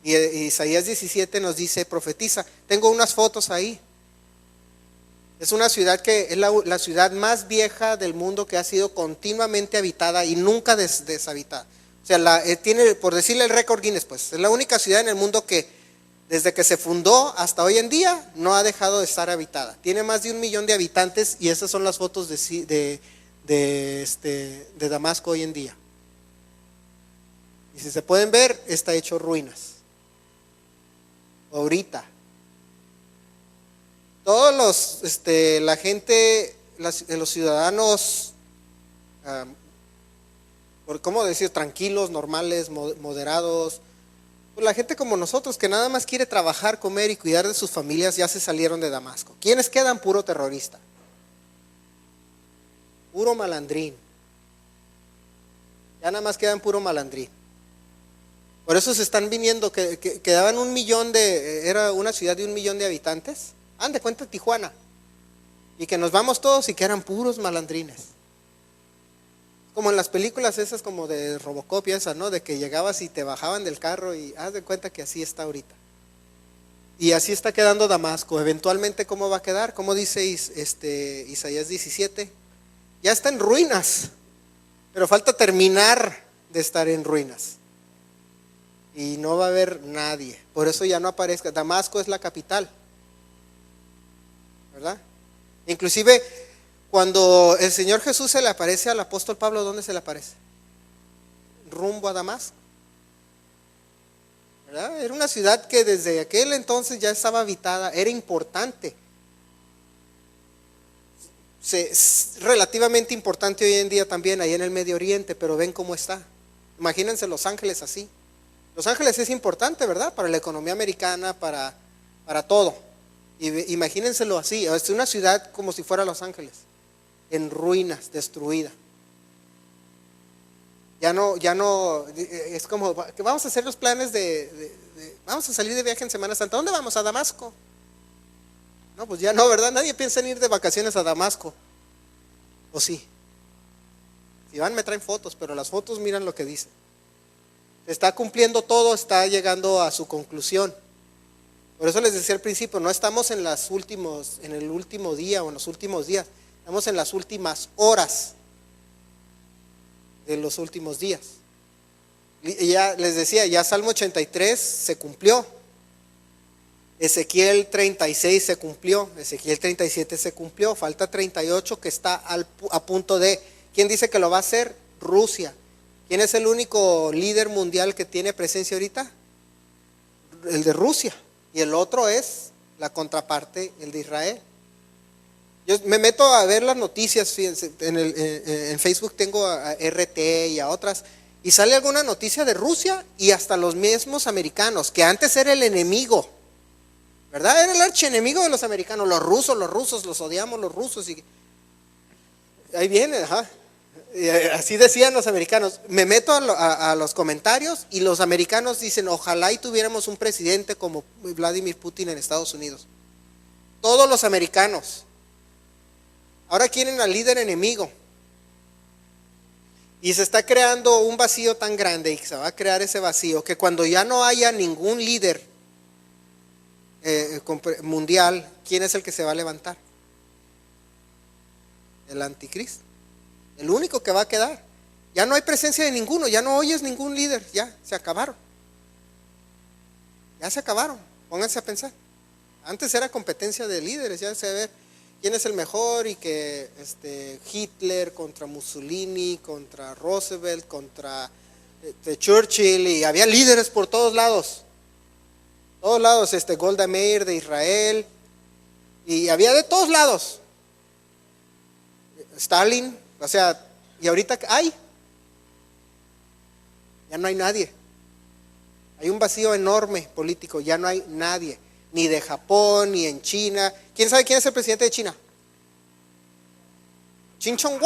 Y Isaías 17 nos dice, profetiza. Tengo unas fotos ahí. Es una ciudad que es la ciudad más vieja del mundo, que ha sido continuamente habitada y nunca deshabitada. O sea, tiene, por decirle el récord Guinness, pues, es la única ciudad en el mundo que desde que se fundó hasta hoy en día no ha dejado de estar habitada. Tiene más de 1 millón de habitantes y esas son las fotos de Damasco hoy en día. Y si se pueden ver, está hecho ruinas. Ahorita. Todos la gente, los ciudadanos, ¿cómo decir? Tranquilos, normales, moderados. Pues la gente como nosotros que nada más quiere trabajar, comer y cuidar de sus familias ya se salieron de Damasco. ¿Quiénes quedan? Puro terrorista, puro malandrín. Ya nada más quedan puro malandrín. Por eso se están viniendo, que quedaban 1 millón era una ciudad de 1 millón de habitantes. Han de cuenta Tijuana. Y que nos vamos todos y que eran puros malandrines. Como en las películas esas como de Robocop y esas, ¿no? De que llegabas y te bajaban del carro y haz de cuenta que así está ahorita. Y así está quedando Damasco. Eventualmente, ¿cómo va a quedar? Como dice Isaías 17, ya está en ruinas, pero falta terminar de estar en ruinas. Y no va a haber nadie. Por eso ya no aparezca. Damasco es la capital, ¿verdad? Inclusive cuando el Señor Jesús se le aparece al apóstol Pablo, ¿dónde se le aparece? Rumbo a Damasco, ¿verdad? Era una ciudad que desde aquel entonces ya estaba habitada, era importante. Es relativamente importante hoy en día también ahí en el Medio Oriente, pero ven cómo está. Imagínense Los Ángeles así. Los Ángeles es importante, ¿verdad? Para la economía americana, para todo. Imagínenselo así, es una ciudad como si fuera Los Ángeles, en ruinas, destruida. Ya no, es como que vamos a hacer los planes vamos a salir de viaje en Semana Santa. ¿Dónde vamos? A Damasco. No, pues ya no, ¿verdad? Nadie piensa en ir de vacaciones a Damasco. ¿O sí? Si van me traen fotos, pero las fotos miran lo que dicen. Se está cumpliendo todo, está llegando a su conclusión. Por eso les decía al principio, no estamos en el último día o en los últimos días, estamos en las últimas horas de los últimos días. Y ya les decía, ya Salmo 83 se cumplió, Ezequiel 36 se cumplió, Ezequiel 37 se cumplió, falta 38 que está a punto de. ¿Quién dice que lo va a hacer? Rusia. ¿Quién es el único líder mundial que tiene presencia ahorita? El de Rusia. Y el otro es la contraparte, el de Israel. Yo me meto a ver las noticias, fíjense, en Facebook tengo a RT y a otras, y sale alguna noticia de Rusia y hasta los mismos americanos, que antes era el enemigo, ¿verdad? Era el archienemigo de los americanos, los rusos, los odiamos los rusos. Y ahí viene, ajá. Así decían los americanos. Me meto a los comentarios y los americanos dicen, ojalá y tuviéramos un presidente como Vladimir Putin en Estados Unidos. Todos los americanos. Ahora quieren al líder enemigo. Y se está creando un vacío tan grande y se va a crear ese vacío que cuando ya no haya ningún líder mundial, ¿quién es el que se va a levantar? El anticristo. El único que va a quedar. Ya no hay presencia de ninguno, ya no oyes ningún líder, ya se acabaron. Ya se acabaron, pónganse a pensar. Antes era competencia de líderes, ya se ve quién es el mejor y que Hitler contra Mussolini, contra Roosevelt, contra Churchill, y había líderes por todos lados. Todos lados, Golda Meir de Israel, y había de todos lados. Stalin, o sea, y ahorita ya no hay nadie. Hay un vacío enorme político, ya no hay nadie, ni de Japón, ni en China. ¿Quién sabe quién es el presidente de China? Xi Jinping.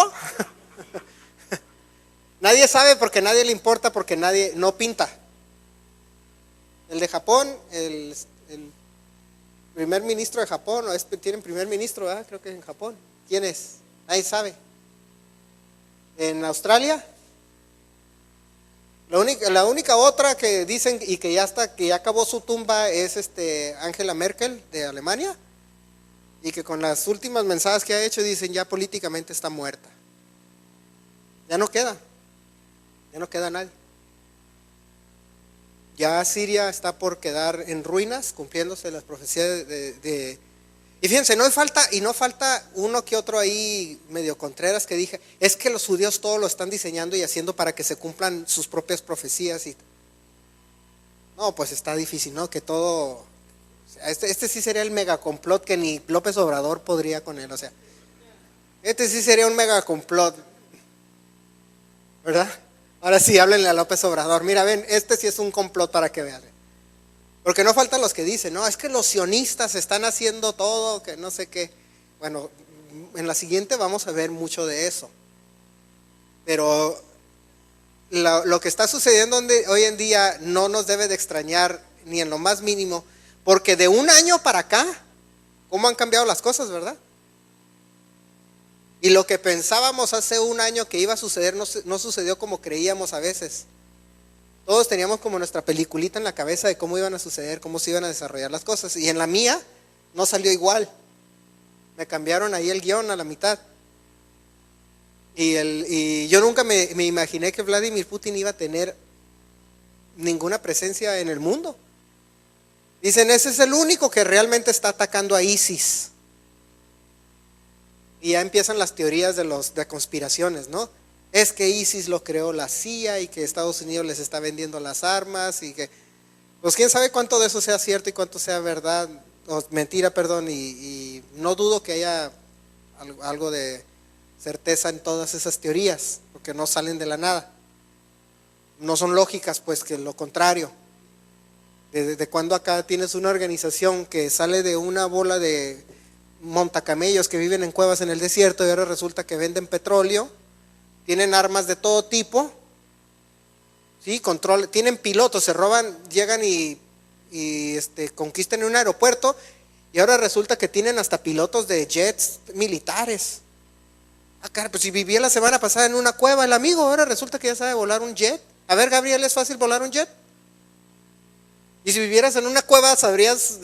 Nadie sabe porque nadie le importa, porque nadie no pinta. El de Japón, el primer ministro de Japón, tienen primer ministro, ¿verdad? Creo que en Japón. ¿Quién es? Nadie sabe. En Australia, la única otra que dicen y que ya acabó su tumba es Angela Merkel de Alemania, y que con las últimas mensajes que ha hecho dicen ya políticamente está muerta. Ya no queda nadie. Ya Siria está por quedar en ruinas, cumpliéndose las profecías y fíjense, no falta uno que otro ahí medio contreras que dije, es que los judíos todo lo están diseñando y haciendo para que se cumplan sus propias profecías. No, pues está difícil, ¿no? Que todo, este sí sería el megacomplot que ni López Obrador podría con él, o sea, este sí sería un megacomplot, ¿verdad? Ahora sí, háblenle a López Obrador, mira, ven, este sí es un complot para que vean. Porque no faltan los que dicen, no, es que los sionistas están haciendo todo, que no sé qué. Bueno, en la siguiente vamos a ver mucho de eso. Pero lo que está sucediendo hoy en día no nos debe de extrañar ni en lo más mínimo, porque de un año para acá, ¿cómo han cambiado las cosas, verdad? Y lo que pensábamos hace un año que iba a suceder no sucedió como creíamos a veces. Todos teníamos como nuestra peliculita en la cabeza de cómo iban a suceder, cómo se iban a desarrollar las cosas. Y en la mía no salió igual. Me cambiaron ahí el guión a la mitad. Y yo nunca me imaginé que Vladimir Putin iba a tener ninguna presencia en el mundo. Dicen, ese es el único que realmente está atacando a ISIS. Y ya empiezan las teorías de conspiraciones, ¿no? Es que ISIS lo creó la CIA y que Estados Unidos les está vendiendo las armas y que, pues quién sabe cuánto de eso sea cierto y cuánto sea verdad, o mentira, perdón, y no dudo que haya algo de certeza en todas esas teorías, porque no salen de la nada. No son lógicas, pues, que lo contrario. ¿Desde cuándo acá tienes una organización que sale de una bola de montacamellos que viven en cuevas en el desierto y ahora resulta que venden petróleo, tienen armas de todo tipo, ¿sí? Tienen pilotos, se roban, llegan y conquistan un aeropuerto y ahora resulta que tienen hasta pilotos de jets militares? Ah, cara, pues si vivía la semana pasada en una cueva el amigo, ahora resulta que ya sabe volar un jet. A ver, Gabriel, ¿es fácil volar un jet? Y si vivieras en una cueva, sabrías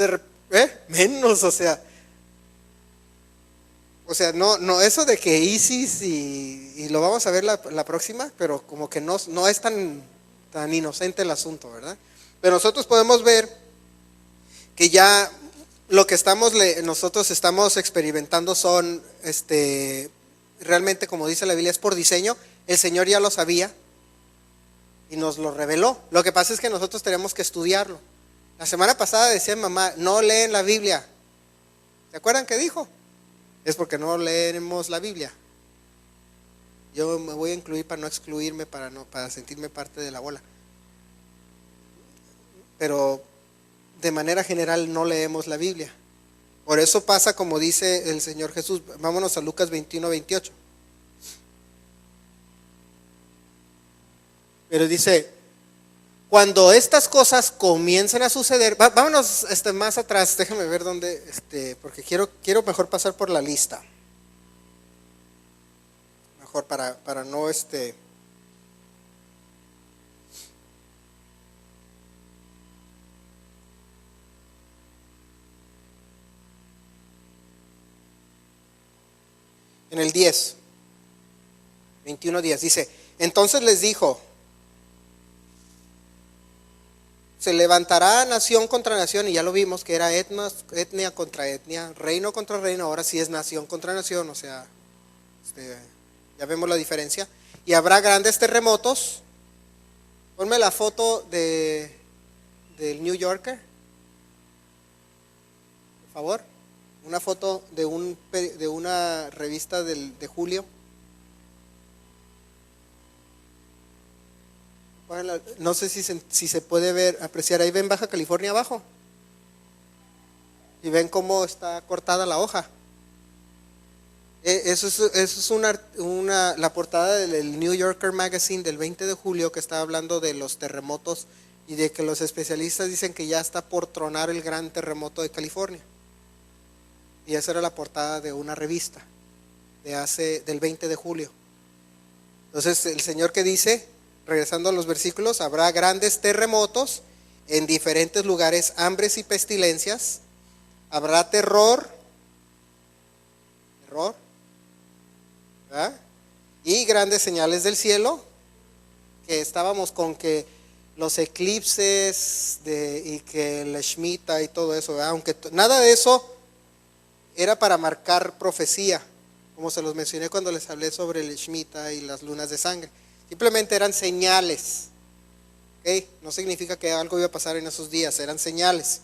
menos, o sea, no, eso de que ISIS y lo vamos a ver la próxima, pero como que no es tan inocente el asunto, ¿verdad? Pero nosotros podemos ver que ya lo que nosotros estamos experimentando son, realmente, como dice la Biblia, es por diseño. El Señor ya lo sabía y nos lo reveló. Lo que pasa es que nosotros tenemos que estudiarlo. La semana pasada decía mamá, no leen la Biblia. ¿Se acuerdan qué dijo? Es porque no leemos la Biblia. Yo me voy a incluir para no excluirme, para sentirme parte de la bola. Pero de manera general no leemos la Biblia. Por eso pasa como dice el Señor Jesús. Vámonos a Lucas 21-28. Pero dice, cuando estas cosas comiencen a suceder, vámonos más atrás, déjame ver dónde, porque quiero mejor pasar por la lista. Mejor para no en el 10, 21:10 dice, entonces les dijo, se levantará nación contra nación, y ya lo vimos que era etnia contra etnia, reino contra reino, ahora sí es nación contra nación, o sea, ya vemos la diferencia, y habrá grandes terremotos. Ponme la foto del New Yorker, por favor, una foto de una revista de julio. No sé si se puede ver, apreciar, ahí ven Baja California abajo y ven cómo está cortada la hoja. Eso es la portada del New Yorker Magazine del 20 de julio que está hablando de los terremotos y de que los especialistas dicen que ya está por tronar el gran terremoto de California. Y esa era la portada de una revista del 20 de julio. Entonces el Señor que dice, regresando a los versículos, habrá grandes terremotos en diferentes lugares, hambres y pestilencias, habrá terror, ¿verdad? Y grandes señales del cielo, que estábamos con que los eclipses y que la Shemitah y todo eso, ¿verdad? Aunque nada de eso era para marcar profecía, como se los mencioné cuando les hablé sobre el Shemitah y las lunas de sangre. Simplemente eran señales, ¿okay? No significa que algo iba a pasar en esos días, eran señales.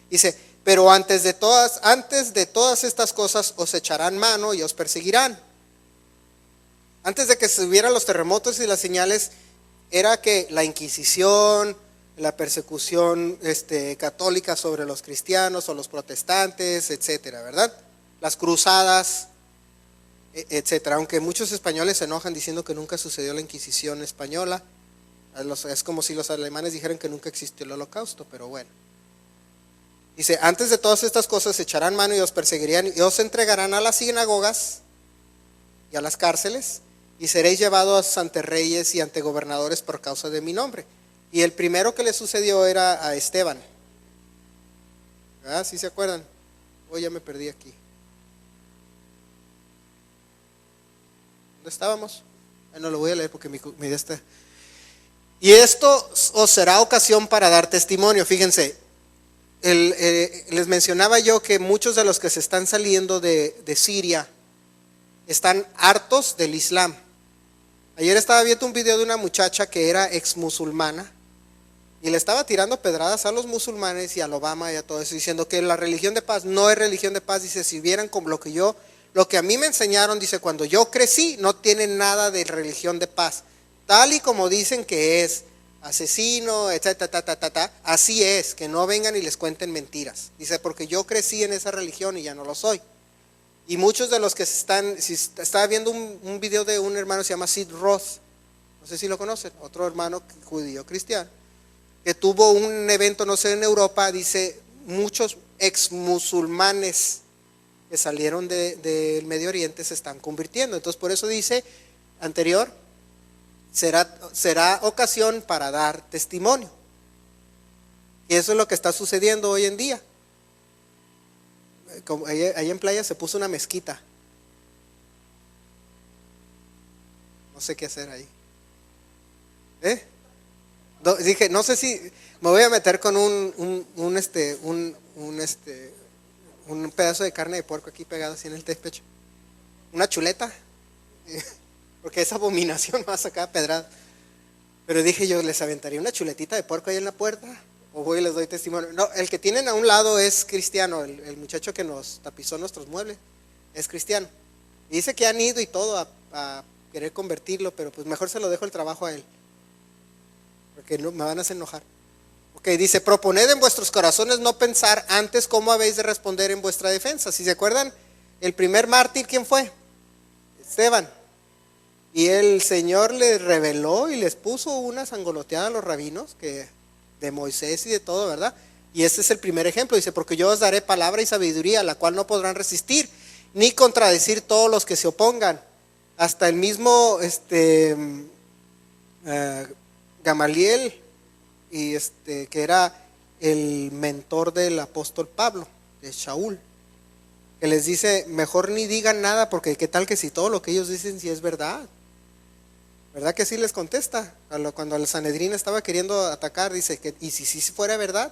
Dice, pero antes de todas estas cosas os echarán mano y os perseguirán. Antes de que se hubieran los terremotos y las señales, era que la Inquisición, la persecución católica sobre los cristianos o los protestantes, etcétera, ¿verdad? Las cruzadas, etcétera. Aunque muchos españoles se enojan diciendo que nunca sucedió la Inquisición española, es como si los alemanes dijeran que nunca existió el Holocausto, pero bueno. Dice, antes de todas estas cosas echarán mano y os perseguirían y os entregarán a las sinagogas y a las cárceles, y seréis llevados ante reyes y ante gobernadores por causa de mi nombre. Y el primero que le sucedió era a Esteban. ¿Ah, sí se acuerdan? Hoy ya me perdí aquí. ¿Dónde estábamos? No lo voy a leer porque mi idea está. Y esto os será ocasión para dar testimonio. Fíjense, les mencionaba yo que muchos de los que se están saliendo de Siria están hartos del Islam. Ayer estaba viendo un video de una muchacha que era ex musulmana y le estaba tirando pedradas a los musulmanes y al Obama y a todo eso, diciendo que la religión de paz no es religión de paz. Dice, si vieran como lo que a mí me enseñaron, dice, cuando yo crecí, no tiene nada de religión de paz. Tal y como dicen que es asesino, etcétera, así es, que no vengan y les cuenten mentiras. Dice, porque yo crecí en esa religión y ya no lo soy. Y muchos de los que estaba viendo un video de un hermano, se llama Sid Roth, no sé si lo conocen, otro hermano judío cristiano, que tuvo un evento, no sé, en Europa. Dice, muchos ex musulmanes que salieron del Medio Oriente se están convirtiendo. Entonces por eso dice anterior, será ocasión para dar testimonio. Y eso es lo que está sucediendo hoy en día. Como ahí en Playa se puso una mezquita. No sé qué hacer ahí. Dije, no sé si me voy a meter con un pedazo de carne de puerco aquí pegado así en el pecho. Una chuleta. Porque esa abominación me va a sacar pedrada. Pero dije yo, ¿les aventaría una chuletita de puerco ahí en la puerta? ¿O voy y les doy testimonio? No, el que tienen a un lado es cristiano. El muchacho que nos tapizó nuestros muebles es cristiano. Y dice que han ido y todo a querer convertirlo, pero pues mejor se lo dejo el trabajo a él, porque no, me van a hacer enojar. Ok, dice, proponed en vuestros corazones no pensar antes cómo habéis de responder en vuestra defensa. Si se acuerdan, el primer mártir, ¿quién fue? Esteban. Y el Señor les reveló y les puso una sangoloteada a los rabinos, de Moisés y de todo, ¿verdad? Y este es el primer ejemplo. Dice, porque yo os daré palabra y sabiduría, la cual no podrán resistir, ni contradecir todos los que se opongan. Hasta el mismo Gamaliel, y que era el mentor del apóstol Pablo, de Shaul, que les dice, mejor ni digan nada, porque qué tal que si todo lo que ellos dicen sí es verdad. ¿Verdad que sí les contesta? Cuando el Sanedrín estaba queriendo atacar, dice, y si fuera verdad,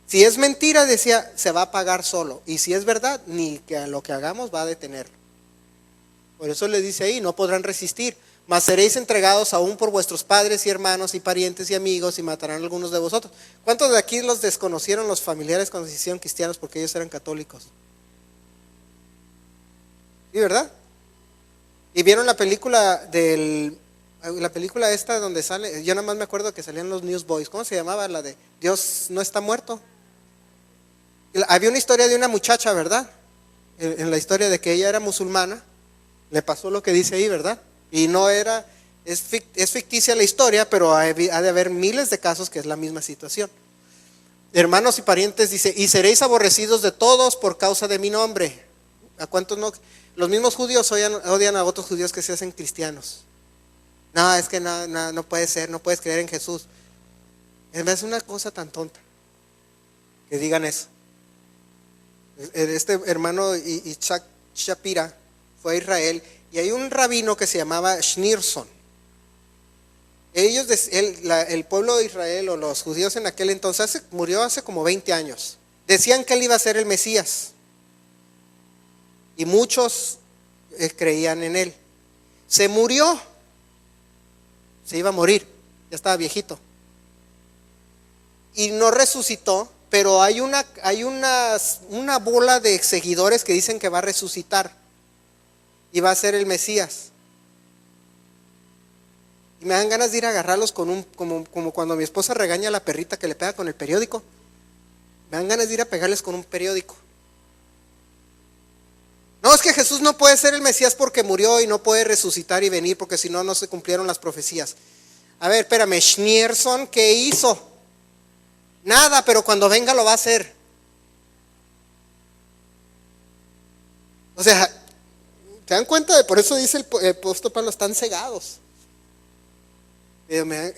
si es mentira, decía, se va a pagar solo, y si es verdad, ni que lo que hagamos va a detenerlo. Por eso le dice ahí, no podrán resistir, mas seréis entregados aún por vuestros padres y hermanos y parientes y amigos, y matarán a algunos de vosotros. ¿Cuántos de aquí los desconocieron los familiares cuando se hicieron cristianos porque ellos eran católicos? ¿Sí, verdad? Y vieron la película esta donde sale, yo nada más me acuerdo que salían los Newsboys. ¿Cómo se llamaba? La de Dios no está muerto. Había una historia de una muchacha, ¿verdad? En la historia de que ella era musulmana, le pasó lo que dice ahí, ¿verdad? Y no era, es ficticia la historia, pero ha de haber miles de casos que es la misma situación. Hermanos y parientes, dice, y seréis aborrecidos de todos por causa de mi nombre. ¿A cuántos no? Los mismos judíos odian a otros judíos que se hacen cristianos. No, es que no puede ser, no puedes creer en Jesús. Es una cosa tan tonta que digan eso. Este hermano Yitzhak Shapira fue a Israel y hay un rabino que se llamaba Schneerson. El pueblo de Israel o los judíos en aquel entonces murió hace como 20 años. Decían que él iba a ser el Mesías. Y muchos creían en él. Se murió, se iba a morir, ya estaba viejito. Y no resucitó, pero hay una bola de seguidores que dicen que va a resucitar y va a ser el Mesías. Y me dan ganas de ir a agarrarlos como cuando mi esposa regaña a la perrita que le pega con el periódico. Me dan ganas de ir a pegarles con un periódico. No, es que Jesús no puede ser el Mesías porque murió y no puede resucitar y venir porque si no, no se cumplieron las profecías. A ver, espérame, Schneerson, ¿qué hizo? Nada, pero cuando venga lo va a hacer. O sea, ¿Se dan cuenta? Por eso dice el apóstol Pablo, están cegados.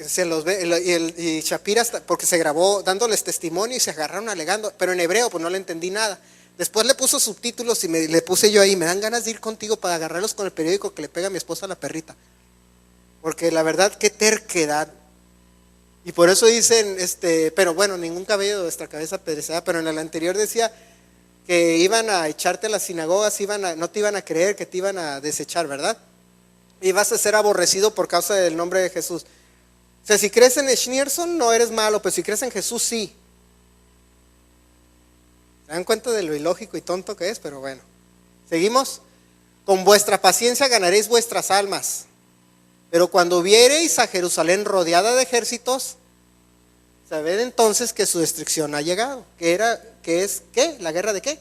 Se los ve, y Shapira, porque se grabó dándoles testimonio y se agarraron alegando, pero en hebreo, pues no le entendí nada. Después le puso subtítulos y le puse yo ahí, me dan ganas de ir contigo para agarrarlos con el periódico que le pega a mi esposa a la perrita. Porque la verdad, qué terquedad. Y por eso dicen, pero bueno, ningún cabello de nuestra cabeza apedrecerá, pero en el anterior decía que iban a echarte a las sinagogas, no te iban a creer, que te iban a desechar, ¿verdad? Y vas a ser aborrecido por causa del nombre de Jesús. O sea, si crees en Schneerson no eres malo, pero si crees en Jesús sí. ¿Se dan cuenta de lo ilógico y tonto que es? Pero bueno, seguimos. Con vuestra paciencia ganaréis vuestras almas. Pero cuando viereis a Jerusalén rodeada de ejércitos, sabed entonces que su destrucción ha llegado. ¿Qué es qué? ¿La guerra de qué?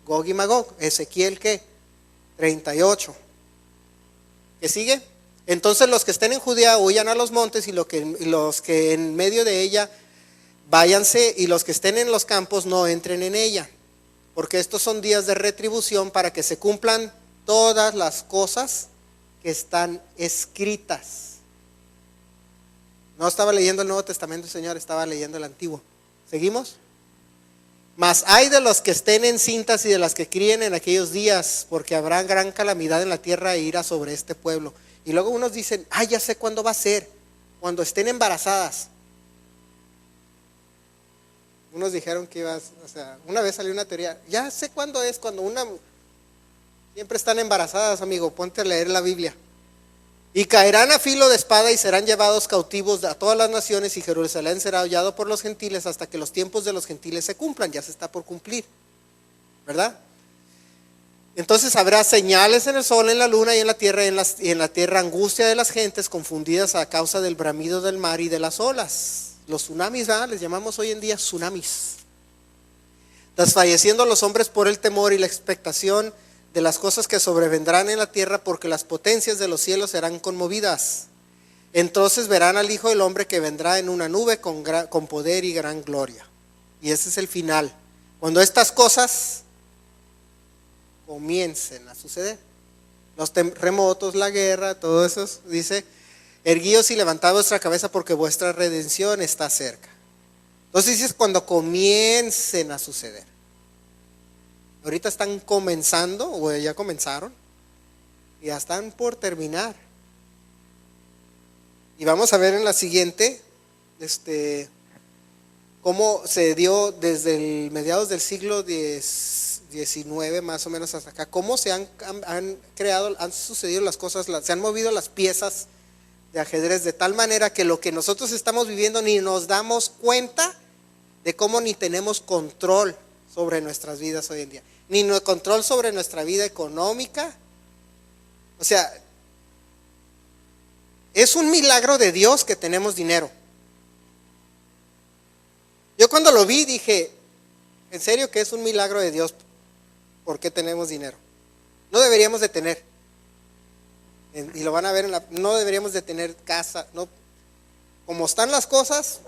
Gog y Magog. Ezequiel ¿qué? 38. ¿Qué sigue? Entonces los que estén en Judea huyan a los montes, y los que en medio de ella váyanse, y los que estén en los campos no entren en ella, porque estos son días de retribución para que se cumplan todas las cosas que están escritas. No estaba leyendo el Nuevo Testamento, Señor, estaba leyendo el Antiguo. ¿Seguimos? Mas hay de los que estén encintas y de las que críen en aquellos días, porque habrá gran calamidad en la tierra e ira sobre este pueblo. Y luego unos dicen, ya sé cuándo va a ser, cuando estén embarazadas. Unos dijeron que una vez salió una teoría, ya sé cuándo es, siempre están embarazadas, amigo, ponte a leer la Biblia. Y caerán a filo de espada y serán llevados cautivos a todas las naciones, y Jerusalén será hollado por los gentiles hasta que los tiempos de los gentiles se cumplan. Ya se está por cumplir, ¿verdad? Entonces habrá señales en el sol, en la luna y en la tierra, y en la tierra angustia de las gentes confundidas a causa del bramido del mar y de las olas. Los tsunamis, ¿verdad? Les llamamos hoy en día tsunamis. Desfalleciendo los hombres por el temor y la expectación de las cosas que sobrevendrán en la tierra, porque las potencias de los cielos serán conmovidas. Entonces verán al Hijo del Hombre que vendrá en una nube con poder y gran gloria. Y ese es el final. Cuando estas cosas comiencen a suceder, los terremotos, la guerra, todo eso, dice, erguíos y levantad vuestra cabeza porque vuestra redención está cerca. Entonces dice, cuando comiencen a suceder. Ahorita están comenzando, o ya comenzaron, y ya están por terminar. Y vamos a ver en la siguiente, cómo se dio desde el mediados del siglo XIX más o menos hasta acá, cómo se han sucedido las cosas, se han movido las piezas de ajedrez de tal manera que lo que nosotros estamos viviendo ni nos damos cuenta de cómo ni tenemos control sobre nuestras vidas hoy en día, ni control sobre nuestra vida económica. O sea, es un milagro de Dios que tenemos dinero. Yo cuando lo vi dije, en serio que es un milagro de Dios, ¿por qué tenemos dinero? No deberíamos de tener, y lo van a ver no deberíamos de tener casa, no, como están las cosas,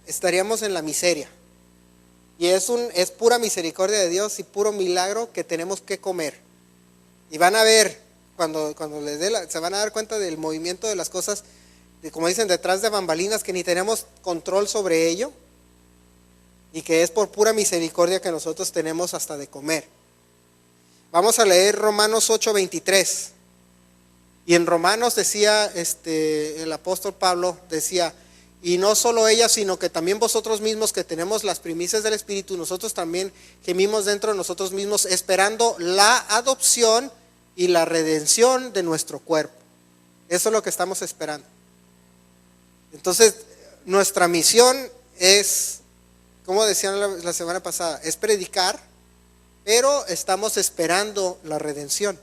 estaríamos en la miseria. Y es pura misericordia de Dios y puro milagro que tenemos que comer. Y van a ver, cuando les se van a dar cuenta del movimiento de las cosas, como dicen, detrás de bambalinas, que ni tenemos control sobre ello, y que es por pura misericordia que nosotros tenemos hasta de comer. Vamos a leer Romanos 8:23. Y en Romanos decía, el apóstol Pablo decía, y no solo ella, sino que también vosotros mismos que tenemos las primicias del Espíritu, nosotros también gemimos dentro de nosotros mismos, esperando la adopción y la redención de nuestro cuerpo. Eso es lo que estamos esperando. Entonces, nuestra misión es, como decían la semana pasada, es predicar, pero estamos esperando la redención,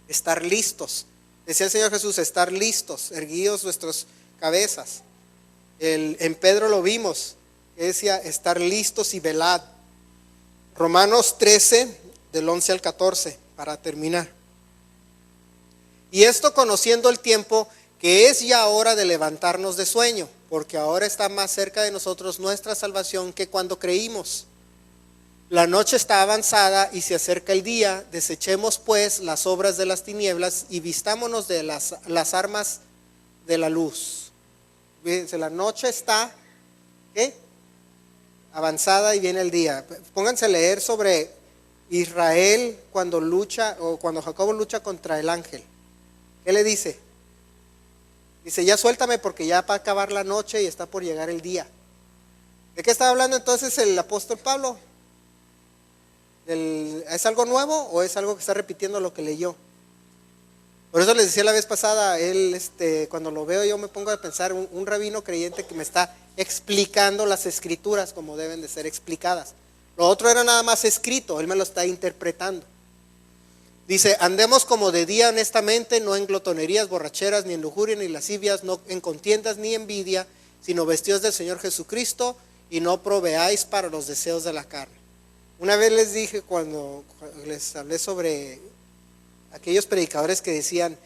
estar listos. Decía el Señor Jesús, estar listos, erguidos vuestras cabezas. En Pedro lo vimos, que decía estar listos y velad. Romanos 13, del 11 al 14, para terminar. Y esto conociendo el tiempo, que es ya hora de levantarnos de sueño, porque ahora está más cerca de nosotros nuestra salvación que cuando creímos. La noche está avanzada y se acerca el día. Desechemos pues las obras de las tinieblas y vistámonos de las armas de la luz. Fíjense, la noche está, ¿qué? Avanzada y viene el día. Pónganse a leer sobre Israel cuando lucha, o cuando Jacobo lucha contra el ángel. ¿Qué le dice? Dice, ya suéltame porque ya va a acabar la noche y está por llegar el día. ¿De qué estaba hablando entonces el apóstol Pablo? ¿Es algo nuevo o es algo que está repitiendo lo que leyó? Por eso les decía la vez pasada, él, cuando lo veo yo me pongo a pensar, un rabino creyente que me está explicando las escrituras como deben de ser explicadas. Lo otro era nada más escrito, él me lo está interpretando. Dice, andemos como de día honestamente, no en glotonerías, borracheras, ni en lujuria, ni lascivias, no en contiendas, ni envidia, sino vestidos del Señor Jesucristo, y no proveáis para los deseos de la carne. Una vez les dije, cuando les hablé sobre aquellos predicadores que decían,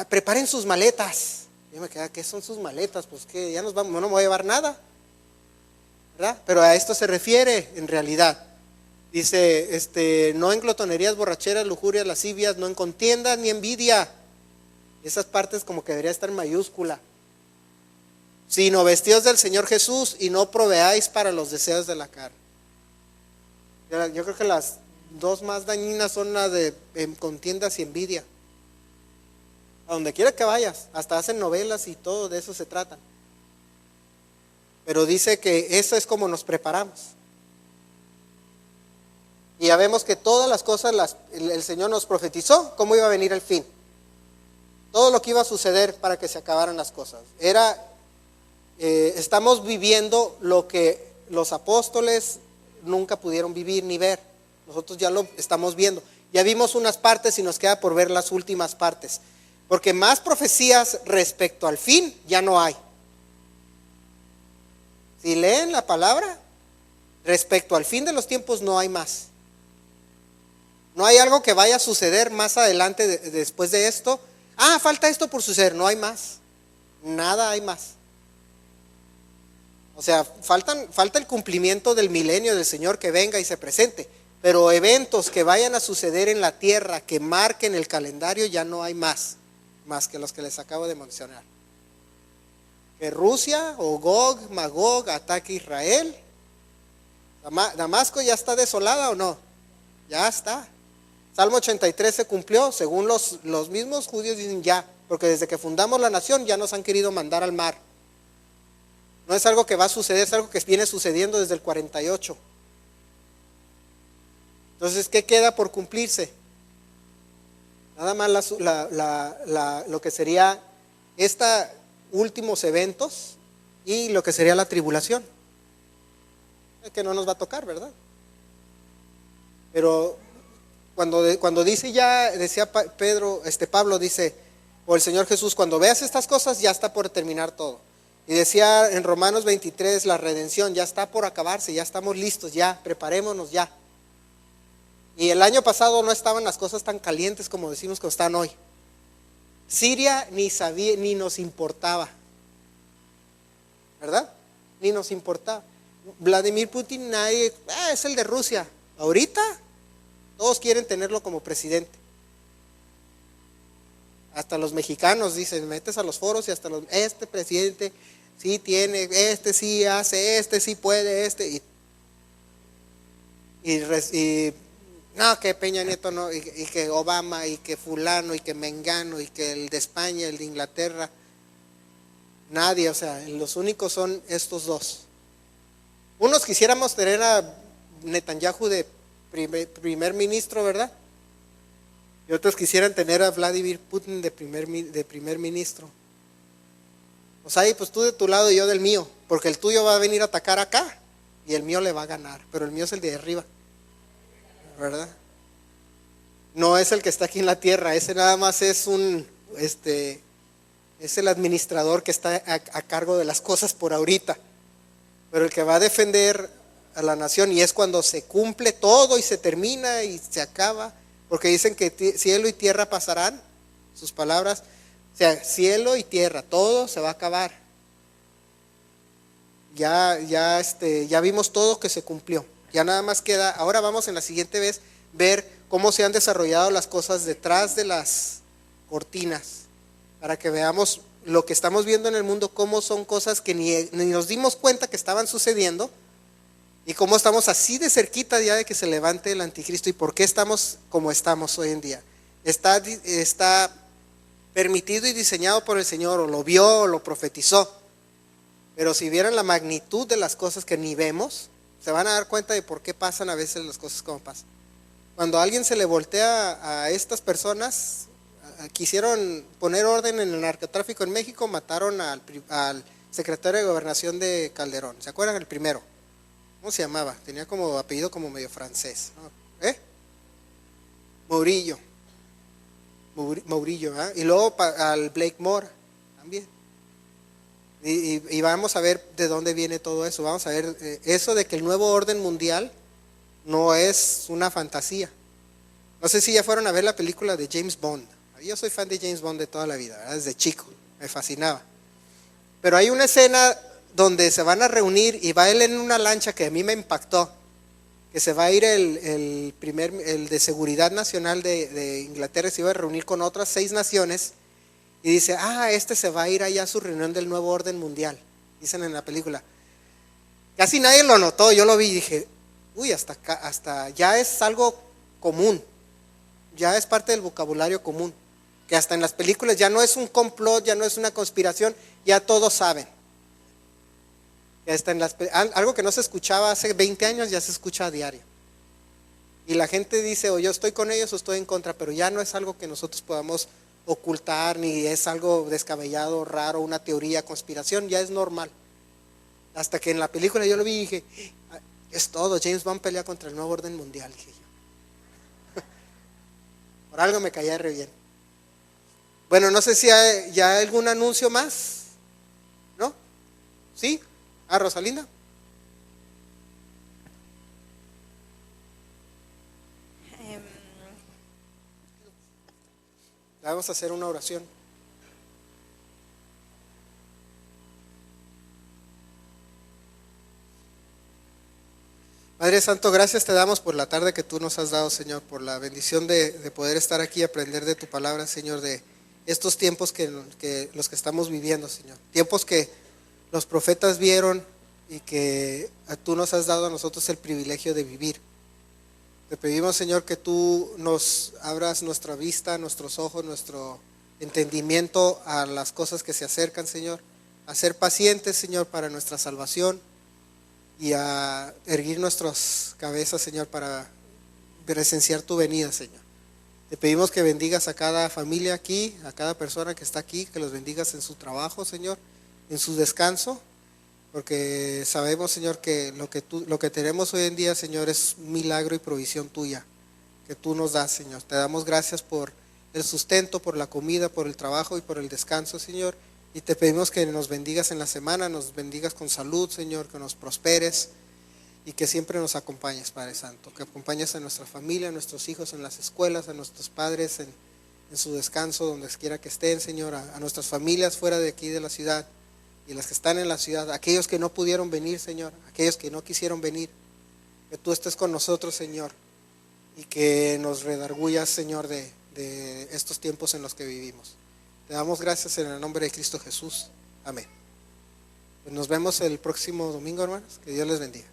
preparen sus maletas. Yo me quedaba, ¿qué son sus maletas? Pues que ya nos vamos, no me voy a llevar nada, ¿verdad? Pero a esto se refiere en realidad. Dice, no en glotonerías, borracheras, lujurias, lascivias, no en contiendas ni envidia. Esas partes como que debería estar en mayúscula. Sino vestidos del Señor Jesús y no proveáis para los deseos de la carne. Yo creo que las dos más dañinas son las de contiendas y envidia. A donde quiera que vayas, hasta hacen novelas y todo de eso se trata. Pero dice que eso es como nos preparamos. Y ya vemos que todas las cosas el Señor nos profetizó cómo iba a venir el fin. Todo lo que iba a suceder para que se acabaran las cosas. Estamos viviendo lo que los apóstoles nunca pudieron vivir ni ver. Nosotros ya lo estamos viendo. Ya vimos unas partes y nos queda por ver las últimas partes. Porque más profecías respecto al fin ya no hay. Si leen la palabra, respecto al fin de los tiempos no hay más. No hay algo que vaya a suceder más adelante después de esto. Falta esto por suceder, no hay más. Nada hay más. O sea, falta el cumplimiento del milenio del Señor que venga y se presente. Pero eventos que vayan a suceder en la tierra, que marquen el calendario, ya no hay más que los que les acabo de mencionar. Que Rusia o Gog, Magog ataque a Israel. Damasco ya está desolada o no, ya está. Salmo 83 se cumlió, según los mismos judíos dicen ya, porque desde que fundamos la nación ya nos han querido mandar al mar. No es algo que va a suceder, es algo que viene sucediendo desde el 48. Entonces, ¿qué queda por cumplirse? Nada más lo que sería estos últimos eventos y lo que sería la tribulación. Que no nos va a tocar, ¿verdad? Pero cuando dice ya, decía Pablo dice, o el Señor Jesús, cuando veas estas cosas ya está por terminar todo. Y decía en Romanos 23, la redención ya está por acabarse, ya estamos listos, ya, preparémonos ya. Y el año pasado no estaban las cosas tan calientes como decimos que están hoy. Siria ni sabía, ni nos importaba, ¿verdad? Ni nos importaba. Vladimir Putin, nadie, es el de Rusia. Ahorita todos quieren tenerlo como presidente. Hasta los mexicanos dicen, metes a los foros y hasta este presidente sí tiene, este sí hace, este sí puede, y no, que Peña Nieto no, y que Obama, y que fulano, y que Mengano, y que el de España, el de Inglaterra. Nadie, o sea, los únicos son estos dos. Unos quisiéramos tener a Netanyahu de primer ministro, ¿verdad? Y otros quisieran tener a Vladimir Putin de primer ministro. O sea, pues tú de tu lado y yo del mío, porque el tuyo va a venir a atacar acá y el mío le va a ganar, pero el mío es el de arriba, ¿verdad? No es el que está aquí en la tierra, ese nada más es es el administrador que está a cargo de las cosas por ahorita. Pero el que va a defender a la nación, y es cuando se cumple todo y se termina y se acaba, porque dicen que cielo y tierra pasarán, sus palabras, o sea, cielo y tierra, todo se va a acabar. Ya vimos todo que se cumplió, Ya nada más queda, ahora vamos en la siguiente vez, ver cómo se han desarrollado las cosas detrás de las cortinas, para que veamos lo que estamos viendo en el mundo, cómo son cosas que ni nos dimos cuenta que estaban sucediendo, y cómo estamos así de cerquita ya de que se levante el anticristo, y por qué estamos como estamos hoy en día. Está permitido y diseñado por el Señor, o lo vio o lo profetizó, pero si vieran la magnitud de las cosas que ni vemos, se van a dar cuenta de por qué pasan a veces las cosas como pasan. Cuando a alguien se le voltea a estas personas, quisieron poner orden en el narcotráfico en México, mataron al secretario de Gobernación de Calderón. ¿Se acuerdan? El primero. ¿Cómo se llamaba? Tenía como apellido como medio francés, ¿no? Mourillo, ¿eh? Y luego al Blake Moore también. Y vamos a ver de dónde viene todo eso. Vamos a ver eso de que el nuevo orden mundial no es una fantasía. No sé si ya fueron a ver la película de James Bond. Yo soy fan de James Bond de toda la vida, ¿verdad? Desde chico, me fascinaba. Pero hay una escena donde se van a reunir y va él en una lancha que a mí me impactó, que se va a ir el de Seguridad Nacional de Inglaterra, se iba a reunir con otras 6 naciones, y dice, este se va a ir allá a su reunión del nuevo orden mundial, dicen en la película. Casi nadie lo notó, yo lo vi y dije, uy, hasta ya es algo común, ya es parte del vocabulario común, que hasta en las películas ya no es un complot, ya no es una conspiración, ya todos saben. Algo que no se escuchaba hace 20 años ya se escucha a diario. Y la gente dice, o yo estoy con ellos o estoy en contra, pero ya no es algo que nosotros podamos ocultar, ni es algo descabellado, raro, una teoría, conspiración, ya es normal. Hasta que en la película yo lo vi y dije, es todo, James Bond pelea contra el nuevo orden mundial, dije yo. Por algo me caía re bien. Bueno, no sé si hay ya algún anuncio más, ¿no? ¿Sí? Rosalinda. Vamos a hacer una oración. Padre Santo, gracias te damos por la tarde que tú nos has dado, Señor, por la bendición de poder estar aquí y aprender de tu palabra, Señor, de estos tiempos que los que estamos viviendo, Señor. Tiempos que los profetas vieron y que tú nos has dado a nosotros el privilegio de vivir. Te pedimos, Señor, que tú nos abras nuestra vista, nuestros ojos, nuestro entendimiento a las cosas que se acercan, Señor, a ser pacientes, Señor, para nuestra salvación y a erguir nuestras cabezas, Señor, para presenciar tu venida, Señor. Te pedimos que bendigas a cada familia aquí, a cada persona que está aquí, que los bendigas en su trabajo, Señor, en su descanso, porque sabemos, Señor, que lo que tenemos hoy en día, Señor, es un milagro y provisión tuya, que tú nos das, Señor. Te damos gracias por el sustento, por la comida, por el trabajo y por el descanso, Señor. Y te pedimos que nos bendigas en la semana, nos bendigas con salud, Señor, que nos prosperes y que siempre nos acompañes, Padre Santo. Que acompañes a nuestra familia, a nuestros hijos en las escuelas, a nuestros padres en su descanso, donde quiera que estén, Señor, a nuestras familias fuera de aquí de la ciudad y las que están en la ciudad, aquellos que no pudieron venir, Señor, aquellos que no quisieron venir, que tú estés con nosotros, Señor, y que nos redargullas, Señor, de estos tiempos en los que vivimos. Te damos gracias en el nombre de Cristo Jesús. Amén. Pues nos vemos el próximo domingo, hermanos. Que Dios les bendiga.